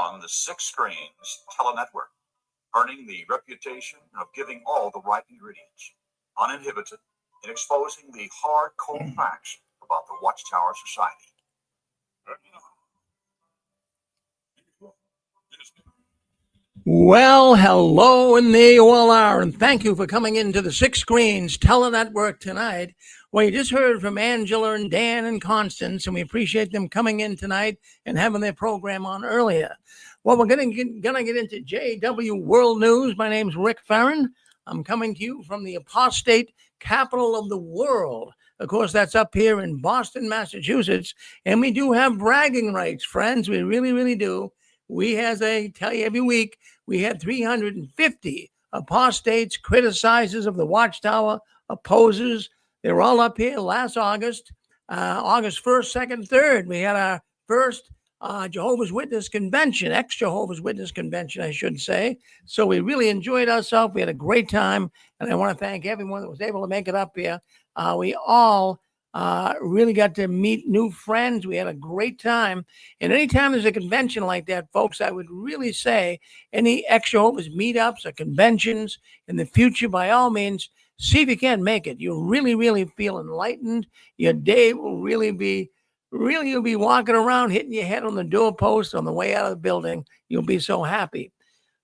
on the Six Screens Telenetwork, earning the reputation of giving all the right ingredients, uninhibited in exposing the hardcore facts about the Watchtower Society. Well, hello, and there you all are, and thank you for coming into the Six Screens Telenetwork tonight. Well, you just heard from Angela and Dan and Constance, and we appreciate them coming in tonight and having their program on earlier. Well, we're gonna get into JW World News. My name's Rick Farron. I'm coming to you from the apostate capital of the world. Of course, that's up here in Boston, Massachusetts, and we do have bragging rights, friends. We really, really do. We, as I tell you every week, we had 350 apostates, criticizers of the Watchtower, opposers. They were all up here last August, August 1st, 2nd, 3rd. We had our first Jehovah's Witness convention, ex-Jehovah's Witness convention, I should say. So we really enjoyed ourselves. We had a great time, and I want to thank everyone that was able to make it up here. We all really got to meet new friends. We had a great time. And anytime there's a convention like that, folks, I would really say any ex-Jehovah's meetups or conventions in the future, by all means, see if you can make it. You'll really, really feel enlightened. Your day will you'll be walking around, hitting your head on the doorpost on the way out of the building. You'll be so happy.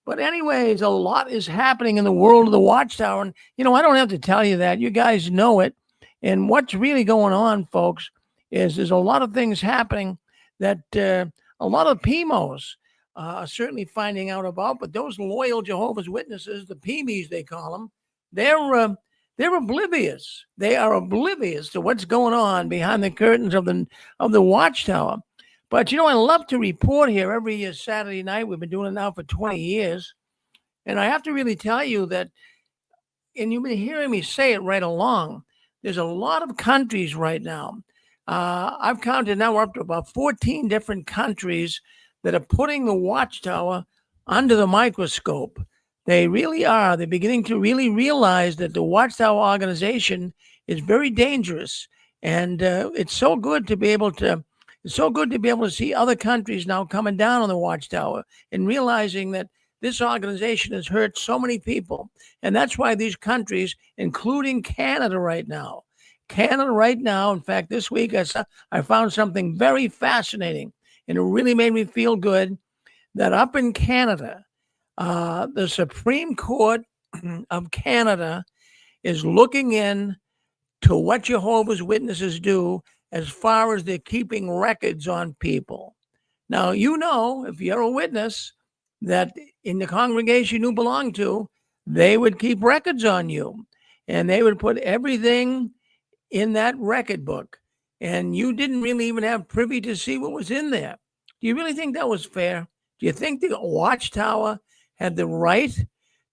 But anyways, a lot is happening in the world of the Watchtower. And, I don't have to tell you that. You guys know it. And what's really going on, folks, is there's a lot of things happening that a lot of PMOs are certainly finding out about. But those loyal Jehovah's Witnesses, the PMEs they call them, they're oblivious. They are oblivious to what's going on behind the curtains of the Watchtower. But, I love to report here every Saturday night. We've been doing it now for 20 years. And I have to really tell you that, and you've been hearing me say it right along, there's a lot of countries right now. I've counted now, we're up to about 14 different countries that are putting the Watchtower under the microscope. They really are. They're beginning to really realize that the Watchtower organization is very dangerous. And it's so good to be able to see other countries now coming down on the Watchtower and realizing that this organization has hurt so many people. And that's why these countries, including Canada right now, in fact, this week I found something very fascinating, and it really made me feel good that up in Canada, the Supreme Court of Canada is looking in to what Jehovah's Witnesses do as far as they're keeping records on people. Now, if you're a witness, that in the congregation you belong to, they would keep records on you, and they would put everything in that record book, and you didn't really even have privy to see what was in there. Do you really think that was fair? Do you think the Watchtower had the right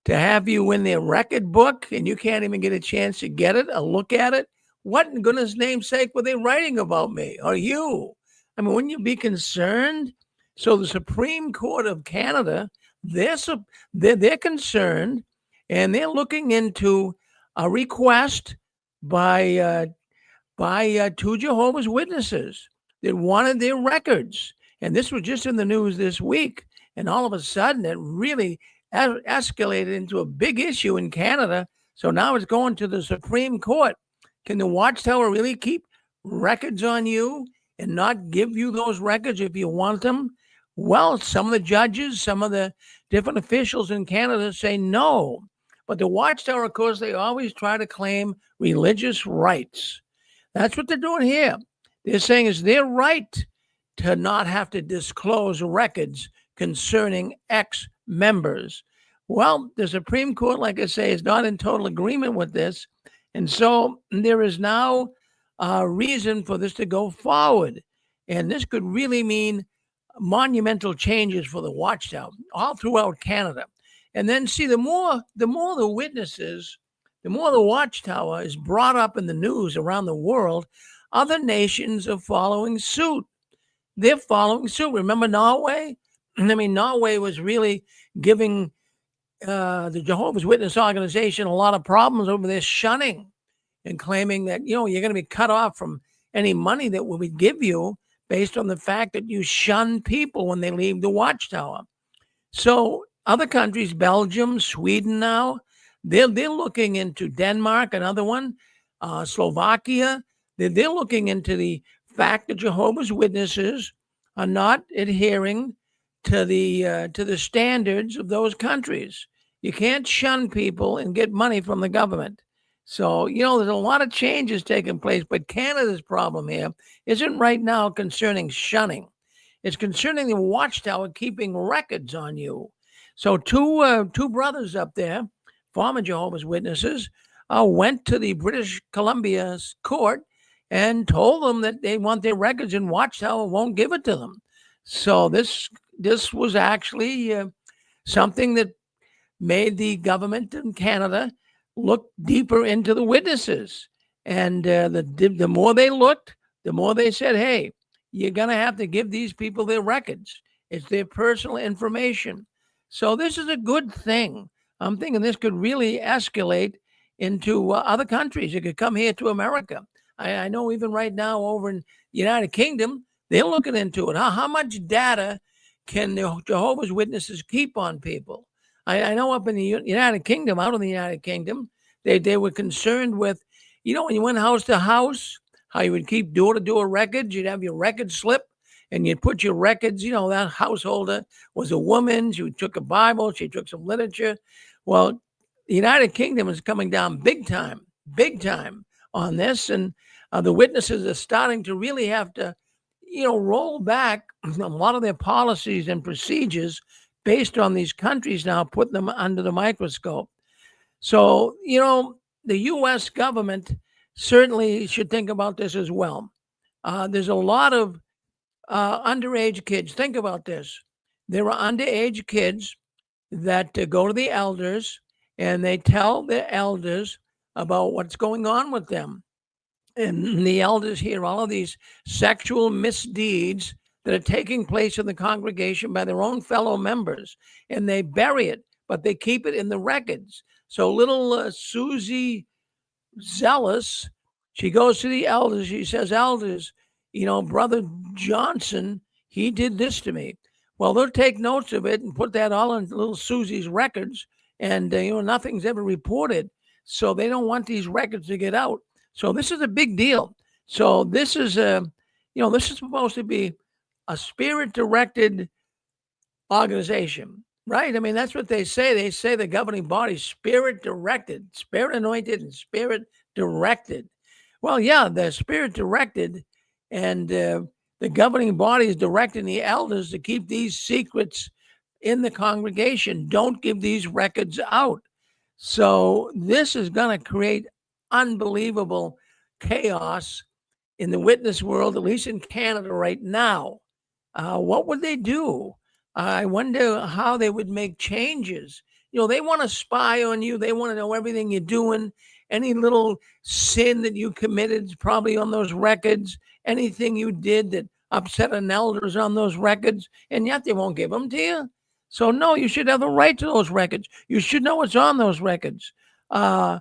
to have you in their record book and you can't even get a chance to get it or look at it? What in goodness name's sake were they writing about me or you? I mean, wouldn't you be concerned? So the Supreme Court of Canada, they're concerned, and they're looking into a request by two Jehovah's Witnesses that wanted their records. And this was just in the news this week. And all of a sudden, it really escalated into a big issue in Canada. So now it's going to the Supreme Court. Can the Watchtower really keep records on you and not give you those records if you want them? Well, some of the judges, some of the different officials in Canada say no. But the Watchtower, of course, they always try to claim religious rights. That's what they're doing here. They're saying it's their right to not have to disclose records concerning ex-members. Well, the Supreme Court, like I say, is not in total agreement with this. And so there is now a reason for this to go forward. And this could really mean monumental changes for the Watchtower all throughout Canada. And then see, the more the witnesses, the more the Watchtower is brought up in the news around the world, other nations are following suit. They're following suit. Remember Norway? I mean, Norway was really giving the Jehovah's Witness organization a lot of problems over their shunning and claiming that, you're going to be cut off from any money that we give you based on the fact that you shun people when they leave the Watchtower. So other countries, Belgium, Sweden now, they're looking into Denmark, another one, Slovakia. They're looking into the fact that Jehovah's Witnesses are not adhering to the standards of those countries. You can't shun people and get money from the government. So, there's a lot of changes taking place, but Canada's problem here isn't right now concerning shunning. It's concerning the Watchtower keeping records on you. So two brothers up there, former Jehovah's Witnesses, went to the British Columbia's court and told them that they want their records, and Watchtower won't give it to them. So this was actually something that made the government in Canada look deeper into the witnesses. And the more they looked, the more they said, hey, you're going to have to give these people their records. It's their personal information. So this is a good thing. I'm thinking this could really escalate into other countries. It could come here to America. I know even right now over in the United Kingdom, they're looking into it. How much data can the Jehovah's Witnesses keep on people? I know up in the United Kingdom, out in the United Kingdom, they were concerned with, when you went house to house, how you would keep door-to-door records. You'd have your record slip, and you'd put your records, that householder was a woman. She took a Bible. She took some literature. Well, the United Kingdom is coming down big time on this, and the witnesses are starting to really have to, roll back a lot of their policies and procedures based on these countries now, putting them under the microscope. So, the U.S. government certainly should think about this as well. There's a lot of underage kids. Think about this. There are underage kids that go to the elders and they tell the elders about what's going on with them. And the elders hear all of these sexual misdeeds that are taking place in the congregation by their own fellow members, and they bury it, but they keep it in the records. So little Susie Zealous, she goes to the elders. She says, elders, Brother Johnson, he did this to me. Well, they'll take notes of it and put that all in little Susie's records, and nothing's ever reported. So they don't want these records to get out. So this is a big deal. So this is this is supposed to be a spirit-directed organization, right? I mean, that's what they say. They say the governing body is spirit-directed, spirit-anointed, and spirit-directed. Well, yeah, they're spirit-directed, and the governing body is directing the elders to keep these secrets in the congregation. Don't give these records out. So this is going to create unbelievable chaos in the witness world, at least in Canada right now. What would they do? I wonder how they would make changes. They want to spy on you. They want to know everything you're doing. Any little sin that you committed is probably on those records. Anything you did that upset an elder is on those records, and yet they won't give them to you. So no, you should have the right to those records. You should know what's on those records. Now,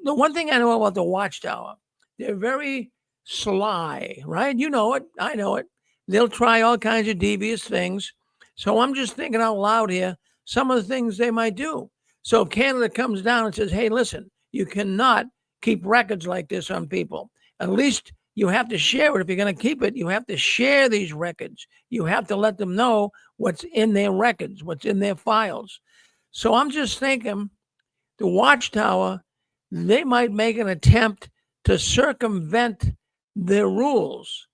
the one thing I know about the Watchtower, they're very sly, right? You know it. I know it. They'll try all kinds of devious things. So I'm just thinking out loud here, some of the things they might do. So if Canada comes down and says, hey, listen, you cannot keep records like this on people. At least you have to share it. If you're going to keep it, you have to share these records. You have to let them know what's in their records, what's in their files. So I'm just thinking the Watchtower, they might make an attempt to circumvent their rules.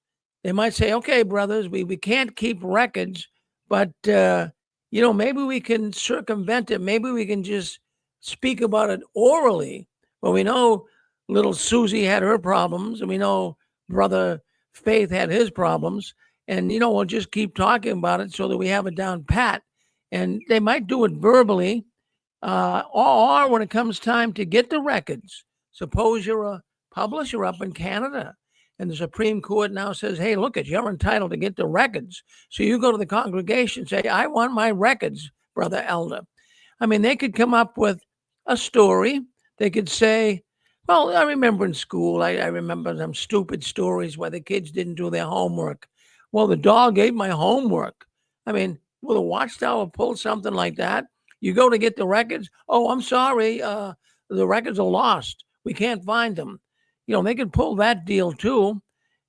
They might say, okay, brothers, we can't keep records, but, maybe we can circumvent it. Maybe we can just speak about it orally. Well, we know little Susie had her problems, and we know Brother Faith had his problems. And, we'll just keep talking about it so that we have it down pat. And they might do it verbally, or when it comes time to get the records. Suppose you're a publisher up in Canada, and the Supreme Court now says, hey, look, you're entitled to get the records. So you go to the congregation and say, I want my records, Brother Elder. I mean, they could come up with a story. They could say, well, I remember in school, I remember some stupid stories where the kids didn't do their homework. Well, the dog ate my homework. I mean, will the Watchtower pull something like that? You go to get the records. Oh, I'm sorry. The records are lost. We can't find them. They could pull that deal too.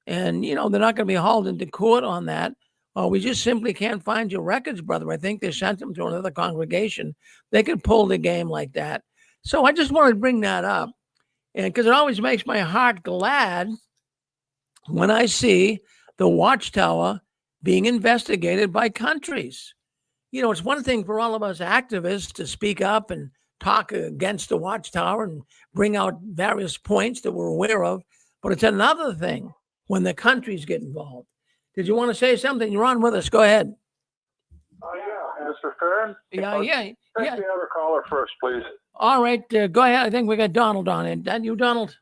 And, they're not going to be hauled into court on that. We just simply can't find your records, brother. I think they sent them to another congregation. They could pull the game like that. So I just wanted to bring that up. And because it always makes my heart glad when I see the Watchtower being investigated by countries. It's one thing for all of us activists to speak up and talk against the Watchtower and bring out various points that we're aware of, but it's another thing when the countries get involved. Did you want to say something? You're on with us. Go ahead. Yeah, Mr. Farron. Yeah. Take the other caller first, please. All right, go ahead. I think we got Donald on it. That you, Donald?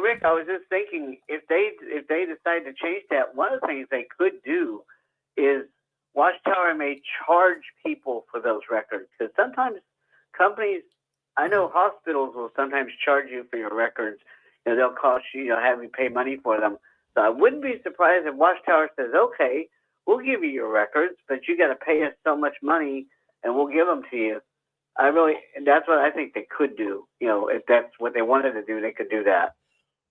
Rick, I was just thinking if they decide to change that, one of the things they could do is Watchtower may charge people for those records, because sometimes companies, I know hospitals will sometimes charge you for your records. They'll cost you, have you pay money for them. So I wouldn't be surprised if Watchtower says, okay, we'll give you your records, but you got to pay us so much money and we'll give them to you. That's what I think they could do. If that's what they wanted to do, they could do that.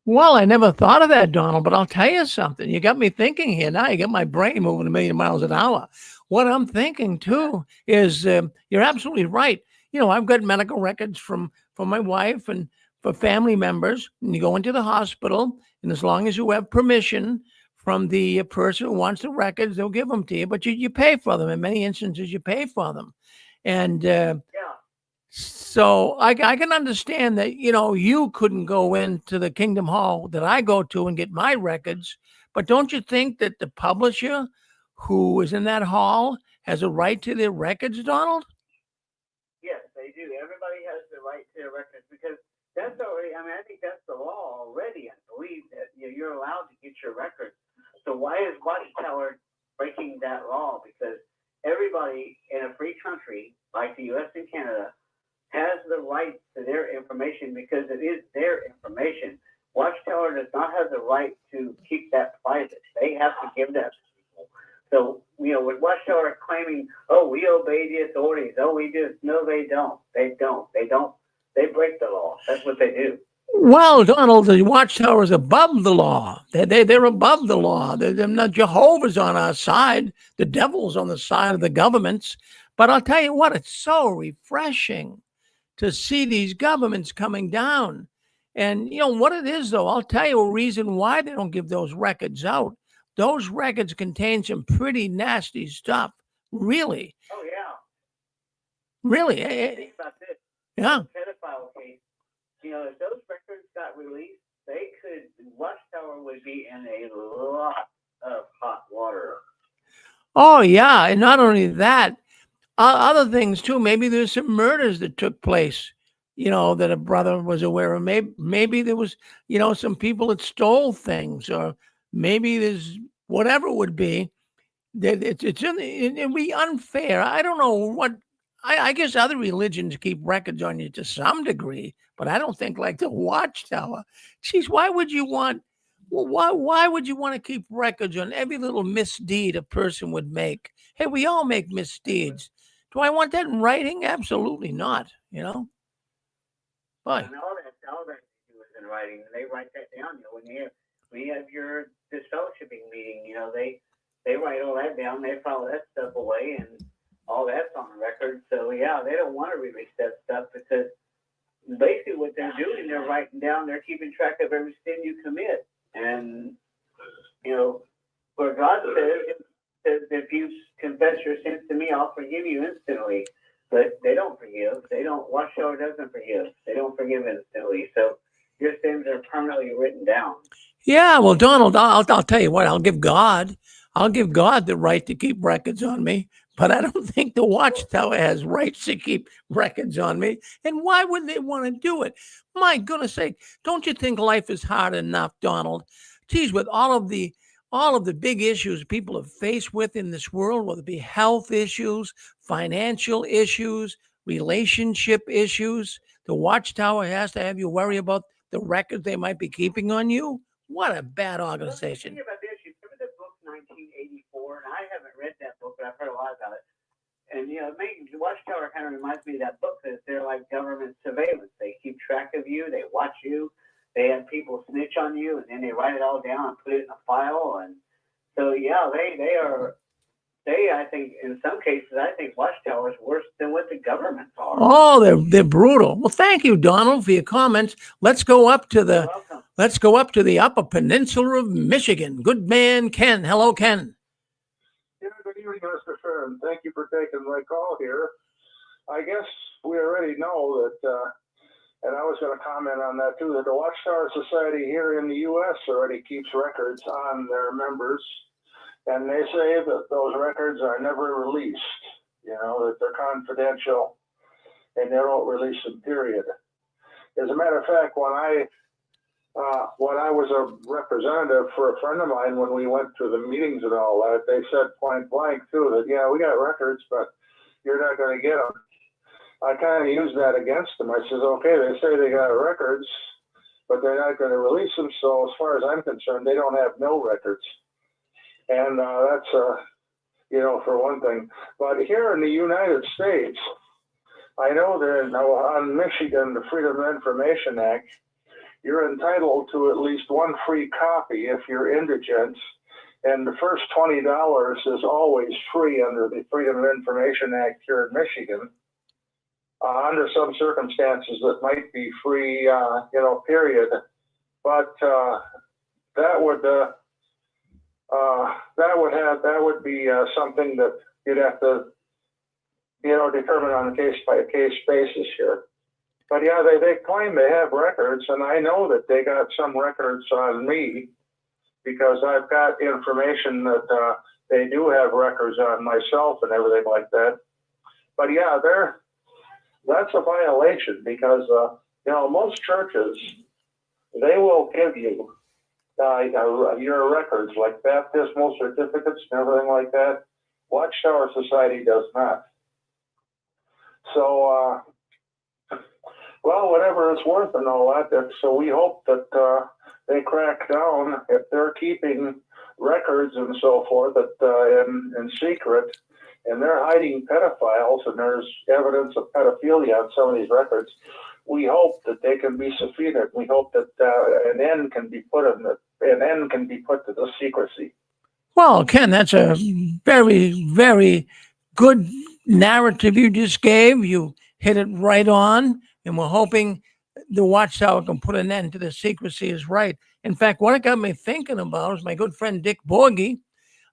Well, I never thought of that, Donald, but I'll tell you something. You got me thinking here. Now you got my brain moving a million miles an hour. What I'm thinking too is you're absolutely right. I've got medical records from my wife and for family members, and you go into the hospital, and as long as you have permission from the person who wants the records, they'll give them to you, but you pay for them. In many instances, you pay for them. And so I can understand that, you couldn't go into the Kingdom Hall that I go to and get my records. But don't you think that the publisher who is in that hall has a right to their records, Donald? Yes, they do. Everybody has the right to their records, because that's already, I think that's the law already. I believe that you're allowed to get your records. So why is Watchtower breaking that law? Because everybody in a free country like the U.S. and Canada has the right to their information, because it is their information. Watchtower does not have the right to keep that private. They have to give that to people. So, with Watchtower claiming, oh, we obey the authorities, oh, we do. No, they don't. They don't. They break the law. That's what they do. Well, Donald, the Watchtower is above the law. They're above the law. They're not. Jehovah's on our side. The devil's on the side of the governments. But I'll tell you what, it's so refreshing to see these governments coming down. And what it is, though, I'll tell you a reason why they don't give those records out. Those records contain some pretty nasty stuff. Really. Oh, yeah. Really. Think about this. Yeah. Pedophile case. If those records got released, Watchtower would be in a lot of hot water. Oh, yeah. And not only that, other things too. Maybe there's some murders that took place, that a brother was aware of. Maybe there was, some people that stole things, or maybe there's whatever it would be. That it'd be unfair. I don't know what. I guess other religions keep records on you to some degree, but I don't think like the Watchtower. Geez, why would you want? Well, why would you want to keep records on every little misdeed a person would make? Hey, we all make misdeeds. Do I want that in writing? Absolutely not. Why? And all that they do is in writing. They write that down. When you have your disfellowshipping meeting, they write all that down. They file that stuff away, and all that's on record. So yeah, they don't want to release that stuff, because basically what they're doing, they're writing down, they're keeping track of every sin you commit. And where God says if you confess your sins to me, I'll forgive you instantly. But they don't forgive. Watchtower doesn't forgive. They don't forgive instantly. So your sins are permanently written down. Yeah, well, Donald, I'll tell you what. I'll give God the right to keep records on me, but I don't think the Watchtower has rights to keep records on me. And why would they want to do it? My goodness sake, don't you think life is hard enough, Donald? Geez, with all of the big issues people are faced with in this world, whether it be health issues, financial issues, relationship issues, the Watchtower has to have you worry about the records they might be keeping on you. What a bad organization. Think about this. You remember the book main Watchtower kind of reminds me of that book that they're like government surveillance. They keep track of you, they watch you, they have people snitch on you, and then they write it all down and put it in a file. And so, yeah, I think, in some cases, I think Watchtower is worse than what the governments are. Oh, they're brutal. Well, thank you, Donald, for your comments. Let's go up to You're welcome. the Upper Peninsula of Michigan. Good man, Ken. Hello, Ken. Yeah, good evening, Mr. Fairn. Thank you for taking my call here. I guess we already know that, and I was going to comment on that too, that the Watchtower Society here in the U.S. already keeps records on their members, and they say that those records are never released, that they're confidential, and they don't release them, period. As a matter of fact, when I was a representative for a friend of mine, when we went to the meetings and all that, they said point blank too that, yeah, we got records, but you're not going to get them. I kind of used that against them. I said, okay, they say they got records, but they're not going to release them. So as far as I'm concerned, they don't have no records. And that's, for one thing. But here in the United States, I know that on Michigan, the Freedom of Information Act, you're entitled to at least one free copy if you're indigent. And the first $20 is always free under the Freedom of Information Act here in Michigan. Under some circumstances, that might be free, period. But that would be something that you'd have to, determine on a case-by-case basis here. But yeah, they claim they have records, and I know that they got some records on me because I've got information that they do have records on myself and everything like that. But yeah, that's a violation because, most churches, they will give you your records, like baptismal certificates and everything like that. Watchtower Society does not. So, well, whatever it's worth and all that, so we hope that they crack down if they're keeping records and so forth in secret, and they're hiding pedophiles, and there's evidence of pedophilia on some of these records. We hope that they can be subpoenaed. We hope that an end can be put to the secrecy. Well, Ken, that's a very, very good narrative you just gave. You hit it right on, and we're hoping the Watchtower can put an end to the secrecy is right. In fact, what it got me thinking about is my good friend Dick Borgie.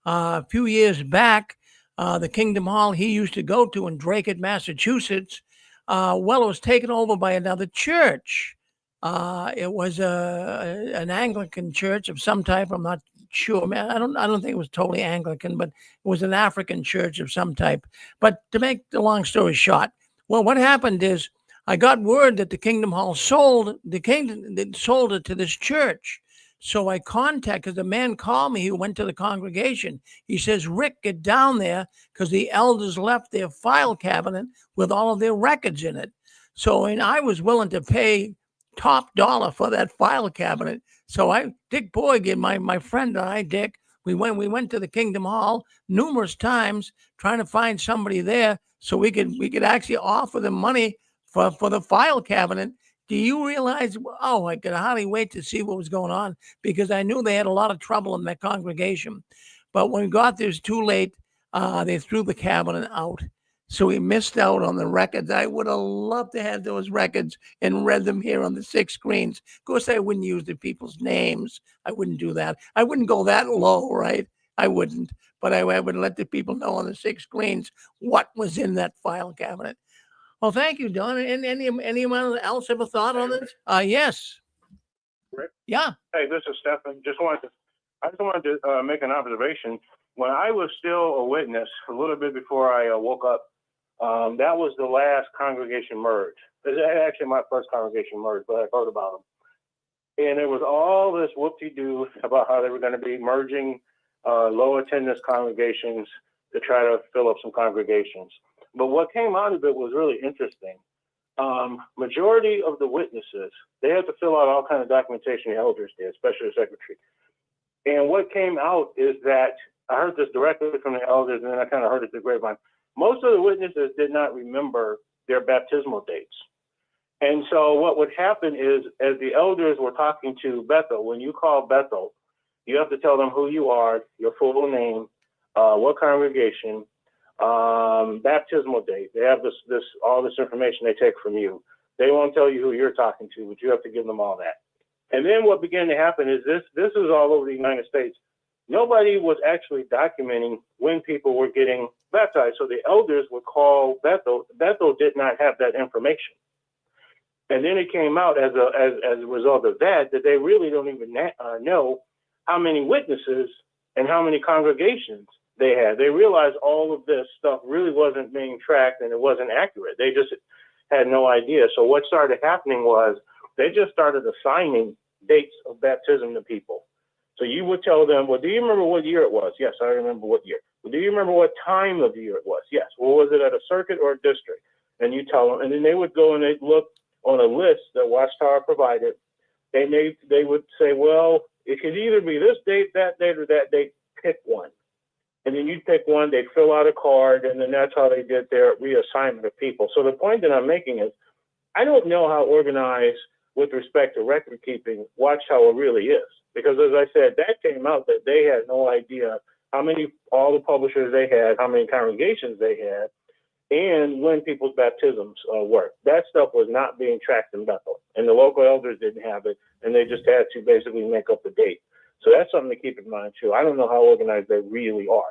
A few years back, the Kingdom Hall he used to go to in Drake, Massachusetts, it was taken over by another church. It was an Anglican church of some type. I'm not sure. I don't think it was totally Anglican, but it was an African church of some type. But to make the long story short, well, what happened is I got word that the Kingdom Hall sold it to this church. So I because the man called me who went to the congregation. He says, Rick, get down there because the elders left their file cabinet with all of their records in it. So, and I was willing to pay top dollar for that file cabinet. So Dick Boyd, my friend and I, Dick, we went to the Kingdom Hall numerous times trying to find somebody there so we could actually offer them money for the file cabinet. Do you realize, I could hardly wait to see what was going on because I knew they had a lot of trouble in that congregation. But when we got there, it was too late. They threw the cabinet out. So we missed out on the records. I would have loved to have those records and read them here on the 6 screens. Of course, I wouldn't use the people's names. I wouldn't do that. I wouldn't go that low, right? I wouldn't. But I would let the people know on the 6 screens what was in that file cabinet. Well, thank you, Don. And anyone else have a thought on this? Yes. Rick? Yeah. Hey, this is Stephen. I just wanted to make an observation. When I was still a witness, a little bit before I woke up, that was the last congregation merge. It was actually my first congregation merge, but I heard about them. And there was all this whoop-de-doo about how they were going to be merging low attendance congregations to try to fill up some congregations. But what came out of it was really interesting. Majority of the witnesses, they had to fill out all kind of documentation the elders did, especially the secretary. And what came out is that I heard this directly from the elders, and then I kind of heard it through the grapevine. most of the witnesses did not remember their baptismal dates. And so what would happen is, as the elders were talking to Bethel, when you call Bethel, you have to tell them who you are, your full name, what congregation, baptismal date. They have all this information they take from you. They won't tell you who you're talking to, but you have to give them all that. And then what began to happen is this is all over the United States. Nobody was actually documenting when people were getting baptized. So the elders would call Bethel. Bethel did not have that information. And then it came out as a result of that they really don't even know how many witnesses and how many congregations they had. They realized all of this stuff really wasn't being tracked and it wasn't accurate. They just had no idea. So what started happening was they just started assigning dates of baptism to people. So you would tell them, well, do you remember what year it was? Yes, I remember what year. Well, do you remember what time of the year it was? Yes. Well, was it at a circuit or a district? And you tell them, and then they would go and they'd look on a list that Watchtower provided. They would say, well, it could either be this date, that date, or that date. Pick one. And then you'd pick one, they'd fill out a card, and then that's how they did their reassignment of people. So the point that I'm making is, I don't know how organized with respect to record keeping Watchtower really is. Because as I said, that came out that they had no idea all the publishers they had, how many congregations they had, and when people's baptisms were. That stuff was not being tracked in Bethel, and the local elders didn't have it, and they just had to basically make up the date. So that's something to keep in mind too. I don't know how organized they really are.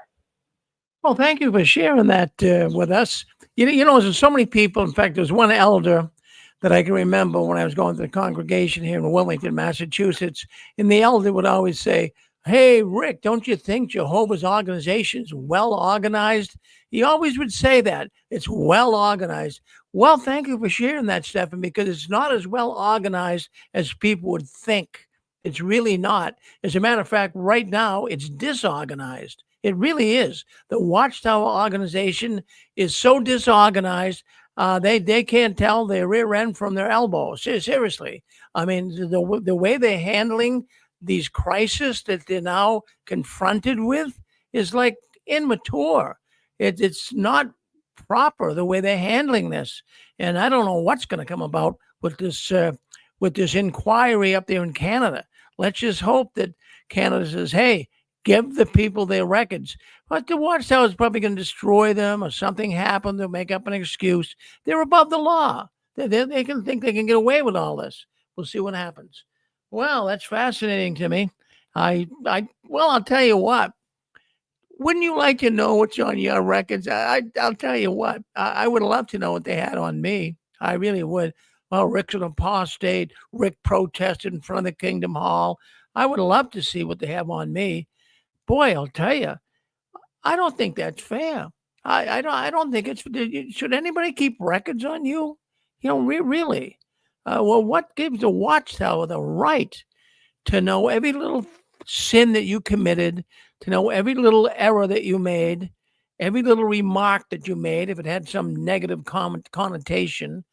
Well, thank you for sharing that with us. You know, there's so many people. In fact, there's one elder that I can remember when I was going to the congregation here in Wilmington, Massachusetts, and the elder would always say, "Hey, Rick, don't you think Jehovah's organization is well organized?" He always would say that. It's well organized. Well, thank you for sharing that, Stephen, because it's not as well organized as people would think. It's really not. As a matter of fact, right now, it's disorganized. It really is. The Watchtower organization is so disorganized, they can't tell their rear end from their elbow. Seriously. I mean, the way they're handling these crises that they're now confronted with is like immature. It's not proper the way they're handling this. And I don't know what's going to come about with this inquiry up there in Canada. Let's just hope that Canada says, hey, give the people their records. But the Watchtower is probably going to destroy them, or something happened. They'll make up an excuse. They're above the law. They can think they can get away with all this. We'll see what happens. Well, that's fascinating to me. Well, I'll tell you what. Wouldn't you like to know what's on your records? I'll tell you what. I would love to know what they had on me. I really would. Well, Rick's an apostate. Rick protested in front of the Kingdom Hall. I would love to see what they have on me. Boy, I'll tell you, I don't think that's fair. I don't think it's. Should anybody keep records on you? You know, really. Well, what gives the Watchtower the right to know every little sin that you committed, to know every little error that you made, every little remark that you made, if it had some negative connotation?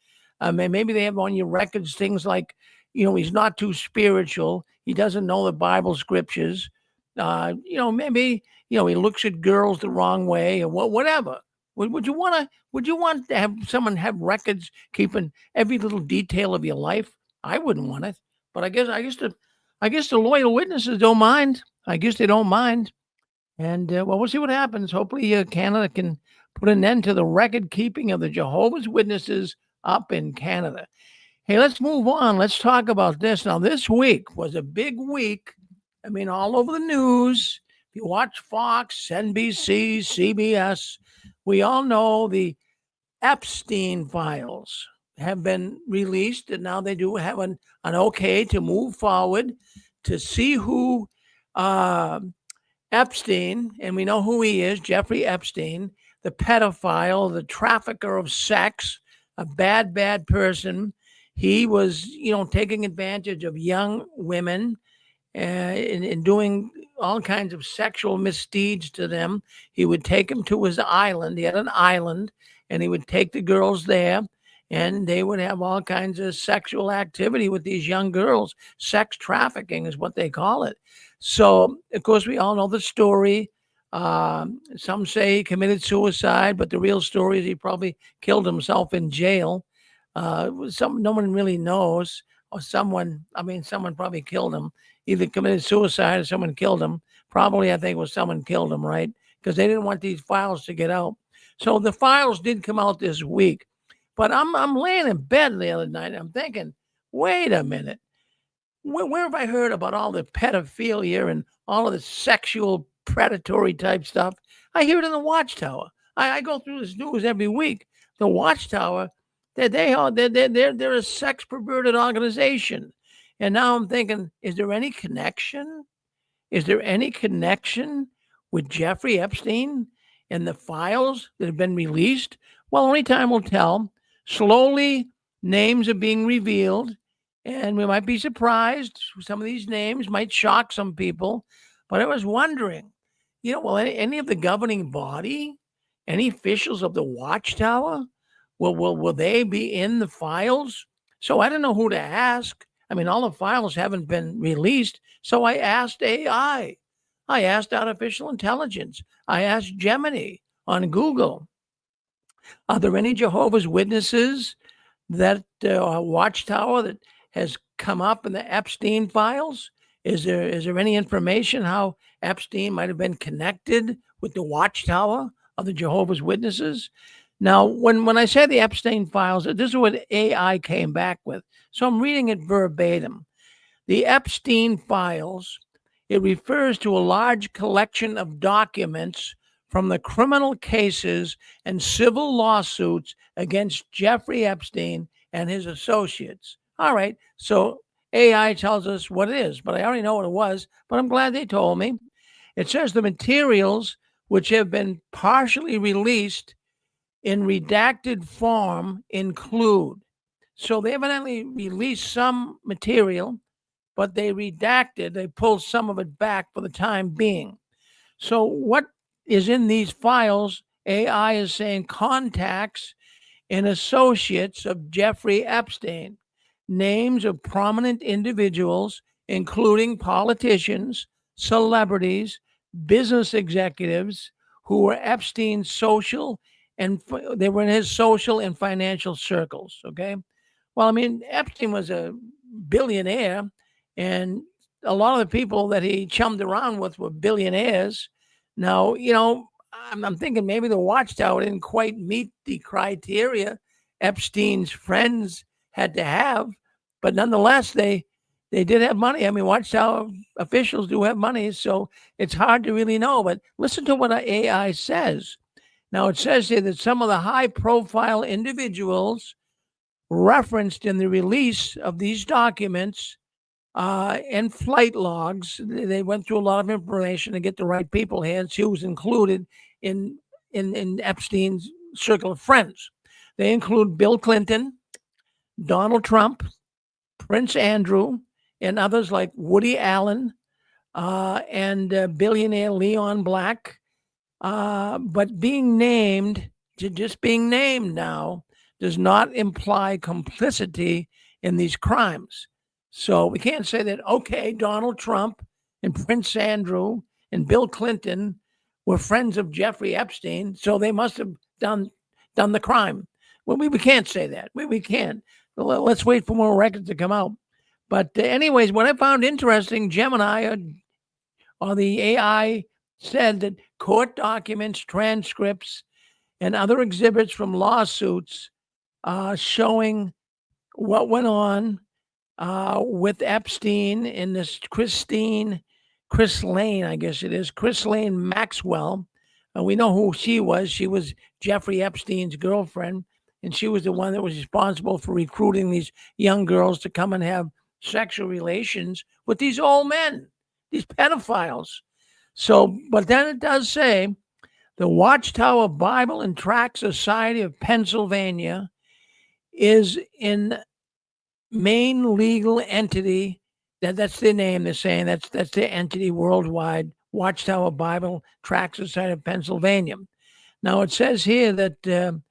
Maybe they have on your records things like, he's not too spiritual. He doesn't know the Bible scriptures. Maybe, he looks at girls the wrong way, or whatever. Would you want to have someone have records keeping every little detail of your life? I wouldn't want it, but I guess the loyal witnesses don't mind. I guess they don't mind. And we'll see what happens. Hopefully, Canada can put an end to the record keeping of the Jehovah's Witnesses up in Canada. Hey, let's move on. Let's talk about this. Now, this week was a big week. I mean, all over the news. If you watch Fox, NBC, CBS, we all know the Epstein files have been released, and now they do have an okay to move forward to see who Epstein, and we know who he is, Jeffrey Epstein, the pedophile, the trafficker of sex, a bad person. He was, taking advantage of young women and doing all kinds of sexual misdeeds to them. He would take them to his island. He had an island, and he would take the girls there, and they would have all kinds of sexual activity with these young girls. Sex trafficking is what they call it. So, of course, we all know the story Some say he committed suicide, but the real story is he probably killed himself in jail. No one really knows, or someone probably killed him, either committed suicide or someone killed him. Probably, I think it was someone killed him, right? Because they didn't want these files to get out. So the files did come out this week, but I'm laying in bed the other night and I'm thinking, wait a minute. Where have I heard about all the pedophilia and all of the sexual predatory type stuff? I hear it in the Watchtower. I go through this news every week. The Watchtower, they're a sex perverted organization. And now I'm thinking, is there any connection? Is there any connection with Jeffrey Epstein and the files that have been released? Well, only time will tell. Slowly, names are being revealed, and we might be surprised. Some of these names might shock some people. But I was wondering, will any of the governing body, any officials of the Watchtower, will they be in the files? So I don't know who to ask. I mean, all the files haven't been released. So I asked AI. I asked artificial intelligence. I asked Gemini on Google. Are there any Jehovah's Witnesses that Watchtower that has come up in the Epstein files? Is there any information how Epstein might have been connected with the Watchtower of the Jehovah's Witnesses? Now, when I say the Epstein files, this is what AI came back with. So I'm reading it verbatim. The Epstein files, it refers to a large collection of documents from the criminal cases and civil lawsuits against Jeffrey Epstein and his associates. All right, so AI tells us what it is, but I already know what it was, but I'm glad they told me. It says the materials which have been partially released in redacted form include. So they evidently released some material, but they pulled some of it back for the time being. So what is in these files? AI is saying contacts and associates of Jeffrey Epstein, names of prominent individuals, including politicians, celebrities, business executives who were Epstein's social and they were in his social and financial circles. Okay. Well, I mean, Epstein was a billionaire, and a lot of the people that he chummed around with were billionaires. Now, I'm thinking maybe the Watchtower didn't quite meet the criteria Epstein's friends had to have, but nonetheless, they did have money. I mean, Watchtower officials do have money, so it's hard to really know. But listen to what our AI says. Now, it says here that some of the high-profile individuals referenced in the release of these documents and flight logs, they went through a lot of information to get the right people here, and she was included in Epstein's circle of friends. They include Bill Clinton, Donald Trump, Prince Andrew, and others like Woody Allen and billionaire Leon Black. But just being named now does not imply complicity in these crimes. So we can't say that, okay, Donald Trump and Prince Andrew and Bill Clinton were friends of Jeffrey Epstein, so they must have done the crime. Well, we can't say that. We can't. Let's wait for more records to come out. But anyways, what I found interesting, Gemini or the AI said that court documents, transcripts, and other exhibits from lawsuits showing what went on with Epstein and this Chris Lane, I guess it is, Chris Lane Maxwell. We know who she was. She was Jeffrey Epstein's girlfriend, and she was the one that was responsible for recruiting these young girls to come and have sexual relations with these old men, these pedophiles. So, but then it does say the Watchtower Bible and Tract Society of Pennsylvania is in main legal entity. That's their name. They're saying that's their entity worldwide, Watchtower Bible Tract Society of Pennsylvania. Now it says here that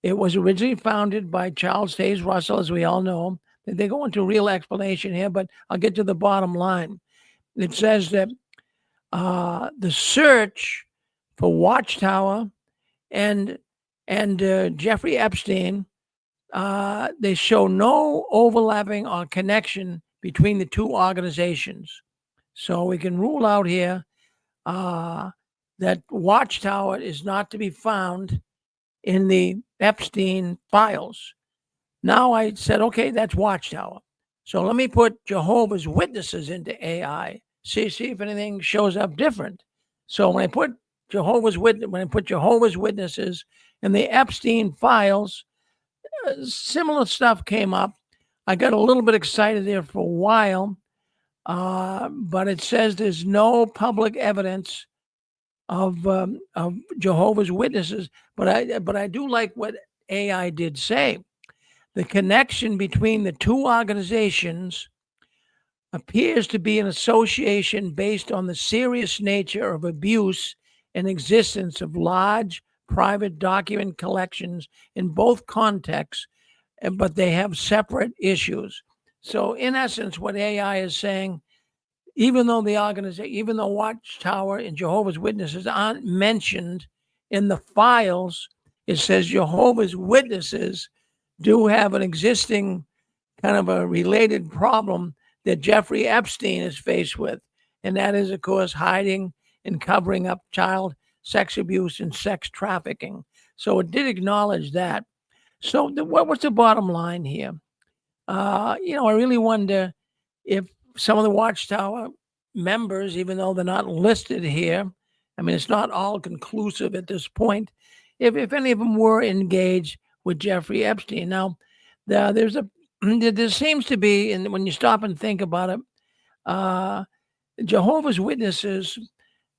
it was originally founded by Charles Taze Russell, as we all know. They go into a real explanation here, but I'll get to the bottom line. It says that the search for Watchtower and Jeffrey Epstein, they show no overlapping or connection between the two organizations. So we can rule out here that Watchtower is not to be found in the Epstein files. Now I said, okay, that's Watchtower. So let me put Jehovah's Witnesses into AI. See if anything shows up different. So when I put Jehovah's Witnesses in the Epstein files, similar stuff came up. I got a little bit excited there for a while, but it says there's no public evidence of Jehovah's Witnesses. But I do like what AI did say. The connection between the two organizations appears to be an association based on the serious nature of abuse and existence of large private document collections in both contexts, but they have separate issues. So in essence, what AI is saying, even though Watchtower and Jehovah's Witnesses aren't mentioned in the files, it says Jehovah's Witnesses do have an existing kind of a related problem that Jeffrey Epstein is faced with. And that is, of course, hiding and covering up child sex abuse and sex trafficking. So it did acknowledge that. So what's the bottom line here? I really wonder if some of the Watchtower members, even though they're not listed here, I mean, it's not all conclusive at this point, if any of them were engaged with Jeffrey Epstein. Now, there seems to be, and when you stop and think about it, Jehovah's Witnesses,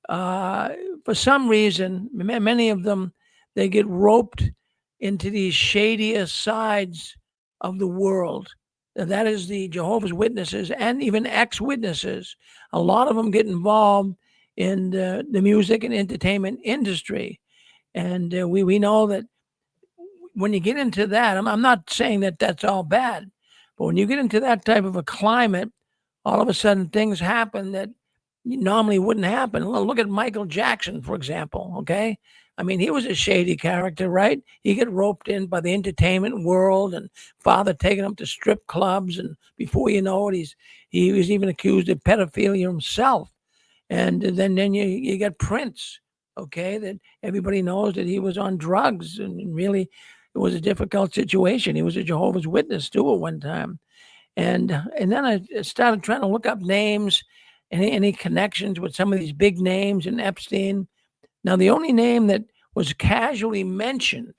for some reason, many of them, they get roped into these shadiest sides of the world. That is the Jehovah's Witnesses and even ex-witnesses. A lot of them get involved in the music and entertainment industry. And we know that when you get into that, I'm not saying that that's all bad, but when you get into that type of a climate, all of a sudden things happen that normally wouldn't happen. Look at Michael Jackson, for example, okay? I mean, he was a shady character, right? He got roped in by the entertainment world and father taking him to strip clubs. And before you know it, he was even accused of pedophilia himself. And then you get Prince, okay, that everybody knows that he was on drugs, and really it was a difficult situation. He was a Jehovah's Witness too at one time. And then I started trying to look up names, any connections with some of these big names in Epstein. Now, the only name that was casually mentioned,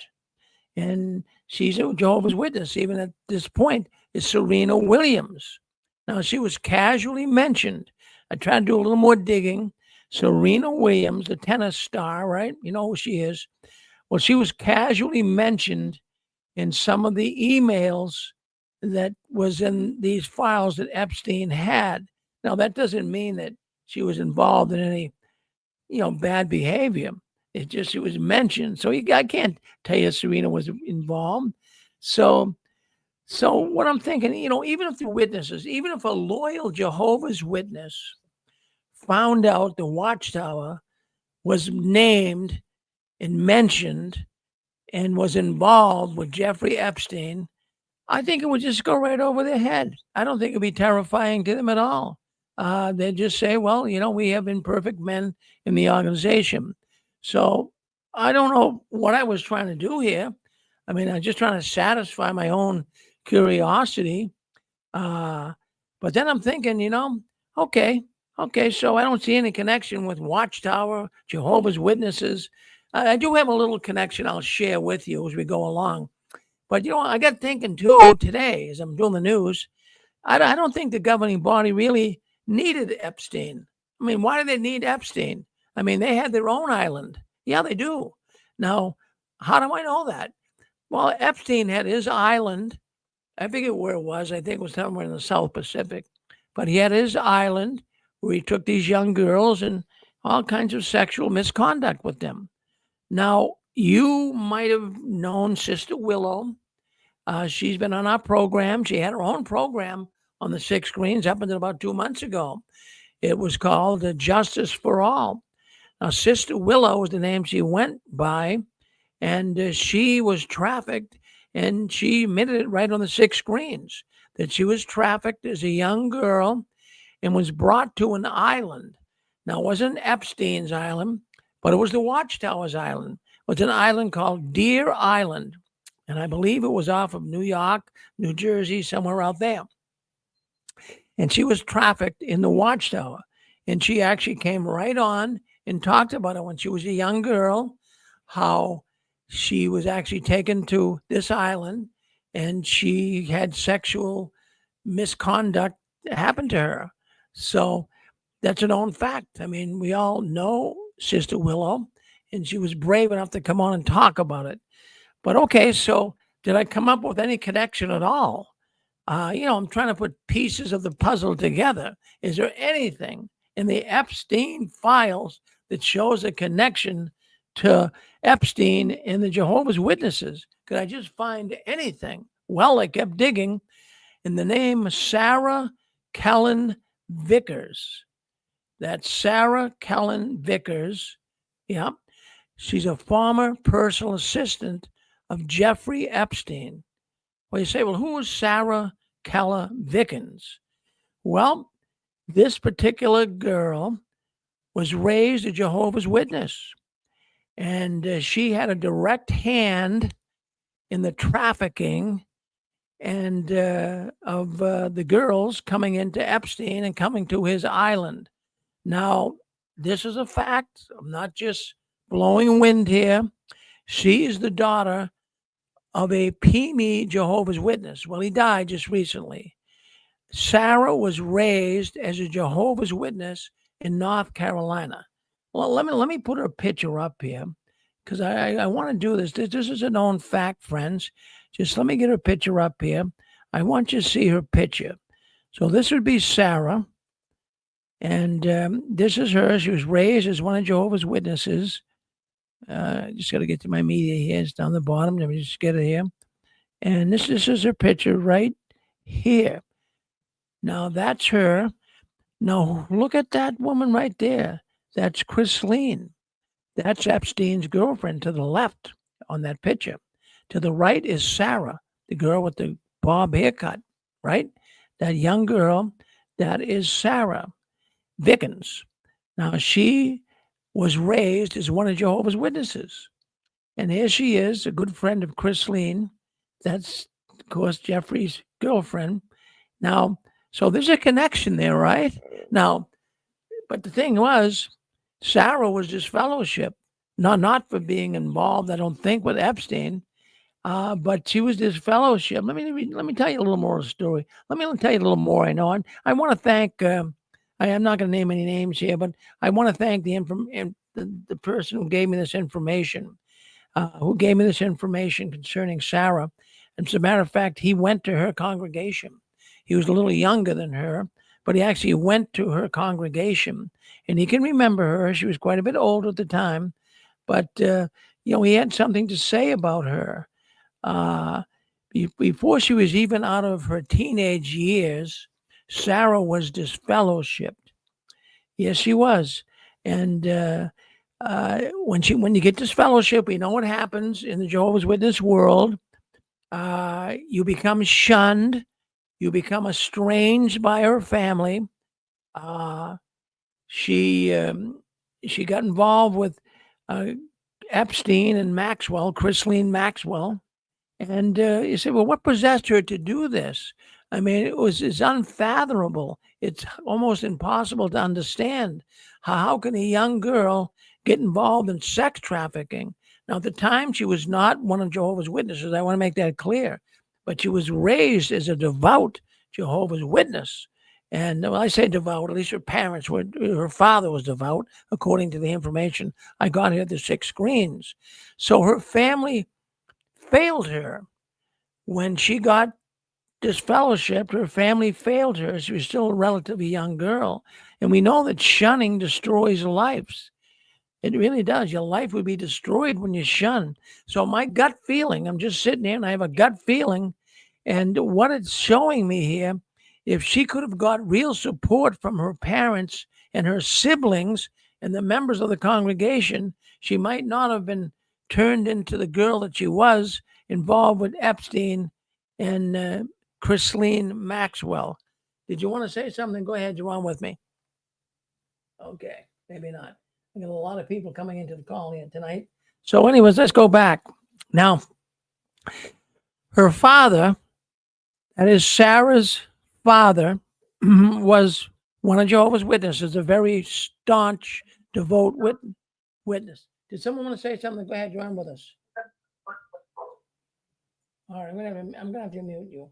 and she's a Jehovah's Witness even at this point, is Serena Williams. Now, she was casually mentioned. I tried to do a little more digging. Serena Williams, the tennis star, right? You know who she is. Well, she was casually mentioned in some of the emails that was in these files that Epstein had. Now, that doesn't mean that she was involved in any, bad behavior. It was mentioned. So I can't tell you Serena was involved. So what I'm thinking, even if the witnesses, even if a loyal Jehovah's Witness found out the Watchtower was named and mentioned and was involved with Jeffrey Epstein, I think it would just go right over their head. I don't think it'd be terrifying to them at all. They'd just say, well, we have imperfect men in the organization. So I don't know what I was trying to do here. I mean, I'm just trying to satisfy my own curiosity. But then I'm thinking, okay, so I don't see any connection with Watchtower, Jehovah's Witnesses. I do have a little connection I'll share with you as we go along. But, I got thinking too today as I'm doing the news, I don't think the governing body really needed Epstein. I mean, why do they need Epstein? I mean, they had their own island. Yeah, they do. Now, how do I know that? Well, Epstein had his island. I forget where it was. I think it was somewhere in the South Pacific. But he had his island where he took these young girls and all kinds of sexual misconduct with them. Now, you might have known Sister Willow. She's been on our program. She had her own program on the 6 Screens up until about 2 months ago. It was called Justice for All. Now, Sister Willow was the name she went by, and she was trafficked, and she admitted it right on the 6 screens that she was trafficked as a young girl and was brought to an island. Now, it wasn't Epstein's island, but it was the Watchtower's island. It was an island called Deer Island, and I believe it was off of New York, New Jersey, somewhere out there. And she was trafficked in the Watchtower, and she actually came right on and talked about it when she was a young girl, how she was actually taken to this island and she had sexual misconduct happen to her. So that's a known fact. I mean, we all know Sister Willow, and she was brave enough to come on and talk about it. But okay, so did I come up with any connection at all? I'm trying to put pieces of the puzzle together. Is there anything in the Epstein files that shows a connection to Epstein and the Jehovah's Witnesses? Could I just find anything? Well, I kept digging, and the name Sarah Kellen Vickers. That's Sarah Kellen Vickers. Yeah. She's a former personal assistant of Jeffrey Epstein. Well, you say, well, who was Sarah Keller Vickens? Well, this particular girl was raised a Jehovah's Witness, and she had a direct hand in the trafficking and of the girls coming into Epstein and coming to his island. Now, this is a fact. I'm not just blowing wind here. She is the daughter of a Pee Jehovah's Witness. Well, he died just recently. Sarah was raised as a Jehovah's Witness in North Carolina. Well, let me put her picture up here because I want to do this. This is a known fact, friends. Just let me get her picture up here. I want you to see her picture. So this would be Sarah. And this is her. She was raised as one of Jehovah's Witnesses. Just got to get to my media here. It's down the bottom. Let me just get it here. And this is her picture right here. Now, that's her. Now, look at that woman right there. That's Chrisleen. That's Epstein's girlfriend to the left on that picture. To the right is Sarah, the girl with the bob haircut, right? That young girl, that is Sarah Vickens. Now, she was raised as one of Jehovah's Witnesses. And here she is, a good friend of Chrisleen. That's, of course, Jeffrey's girlfriend. Now, so there's a connection there, right? Now, but the thing was, Sarah was disfellowship, not for being involved, I don't think, with Epstein, but she was disfellowship. Let me tell you a little more of the story. Let me tell you a little more. I know. I want to thank. I am not going to name any names here, but I want to thank the person who gave me this information. Concerning Sarah. And as a matter of fact, he went to her congregation. He was a little younger than her, but he actually went to her congregation, and he can remember her. She was quite a bit older at the time, but he had something to say about her. Before she was even out of her teenage years, Sarah was disfellowshipped. Yes, she was. And when you get disfellowship, we know what happens in the Jehovah's Witness world. You become shunned. You become estranged by her family. She got involved with Epstein and Maxwell, Chrisleen Maxwell. And you say, well, what possessed her to do this? I mean, it's unfathomable. It's almost impossible to understand. How can a young girl get involved in sex trafficking? Now, at the time, she was not one of Jehovah's Witnesses. I want to make that clear. But she was raised as a devout Jehovah's Witness. And when I say devout, at least her parents were, her father was devout, according to the information I got here at the 6 screens. So her family failed her. When she got disfellowshipped, her family failed her. She was still a relatively young girl. And we know that shunning destroys lives. It really does. Your life would be destroyed when you shun. So my gut feeling, I'm just sitting here and I have a gut feeling. And what it's showing me here, if she could have got real support from her parents and her siblings, and the members of the congregation, she might not have been turned into the girl that she was, involved with Epstein and Christine Maxwell. Did you want to say something? Go ahead. You're on with me. Okay, maybe not. I got a lot of people coming into the call here tonight. So, anyways, let's go back. Now, her father, that is Sarah's father, was one of Jehovah's Witnesses, a very staunch, devout witness. Did someone want to say something? Go ahead, you're on with us. All right, I'm gonna have to mute you.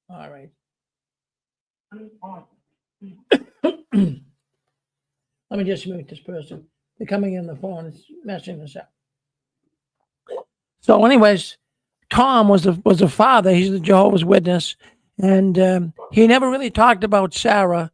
All right. Let me just mute this person. They're coming in the phone. It's messing us up. So, anyways, Tom was the father. He's the Jehovah's Witness, and he never really talked about Sarah.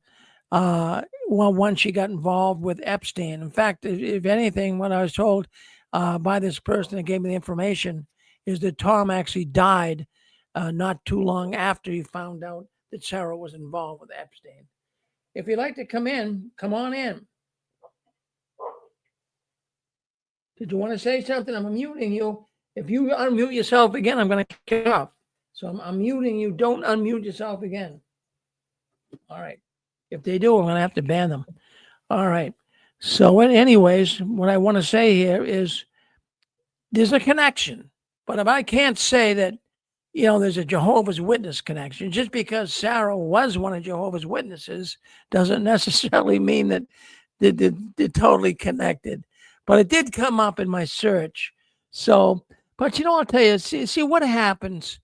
Once she got involved with Epstein. In fact, if anything, what I was told by this person that gave me the information is that Tom actually died not too long after he found out that Sarah was involved with Epstein. If you'd like to come in, come on in. Did you want to say something? I'm muting you. If you unmute yourself again, I'm going to kick you off. So I'm muting you. Don't unmute yourself again. All right. If they do, I'm going to have to ban them. All right. So anyways, what I want to say here is there's a connection. But if I can't say that, there's a Jehovah's Witness connection, just because Sarah was one of Jehovah's Witnesses doesn't necessarily mean that they're totally connected. But it did come up in my search. So, but I'll tell you, see what happens.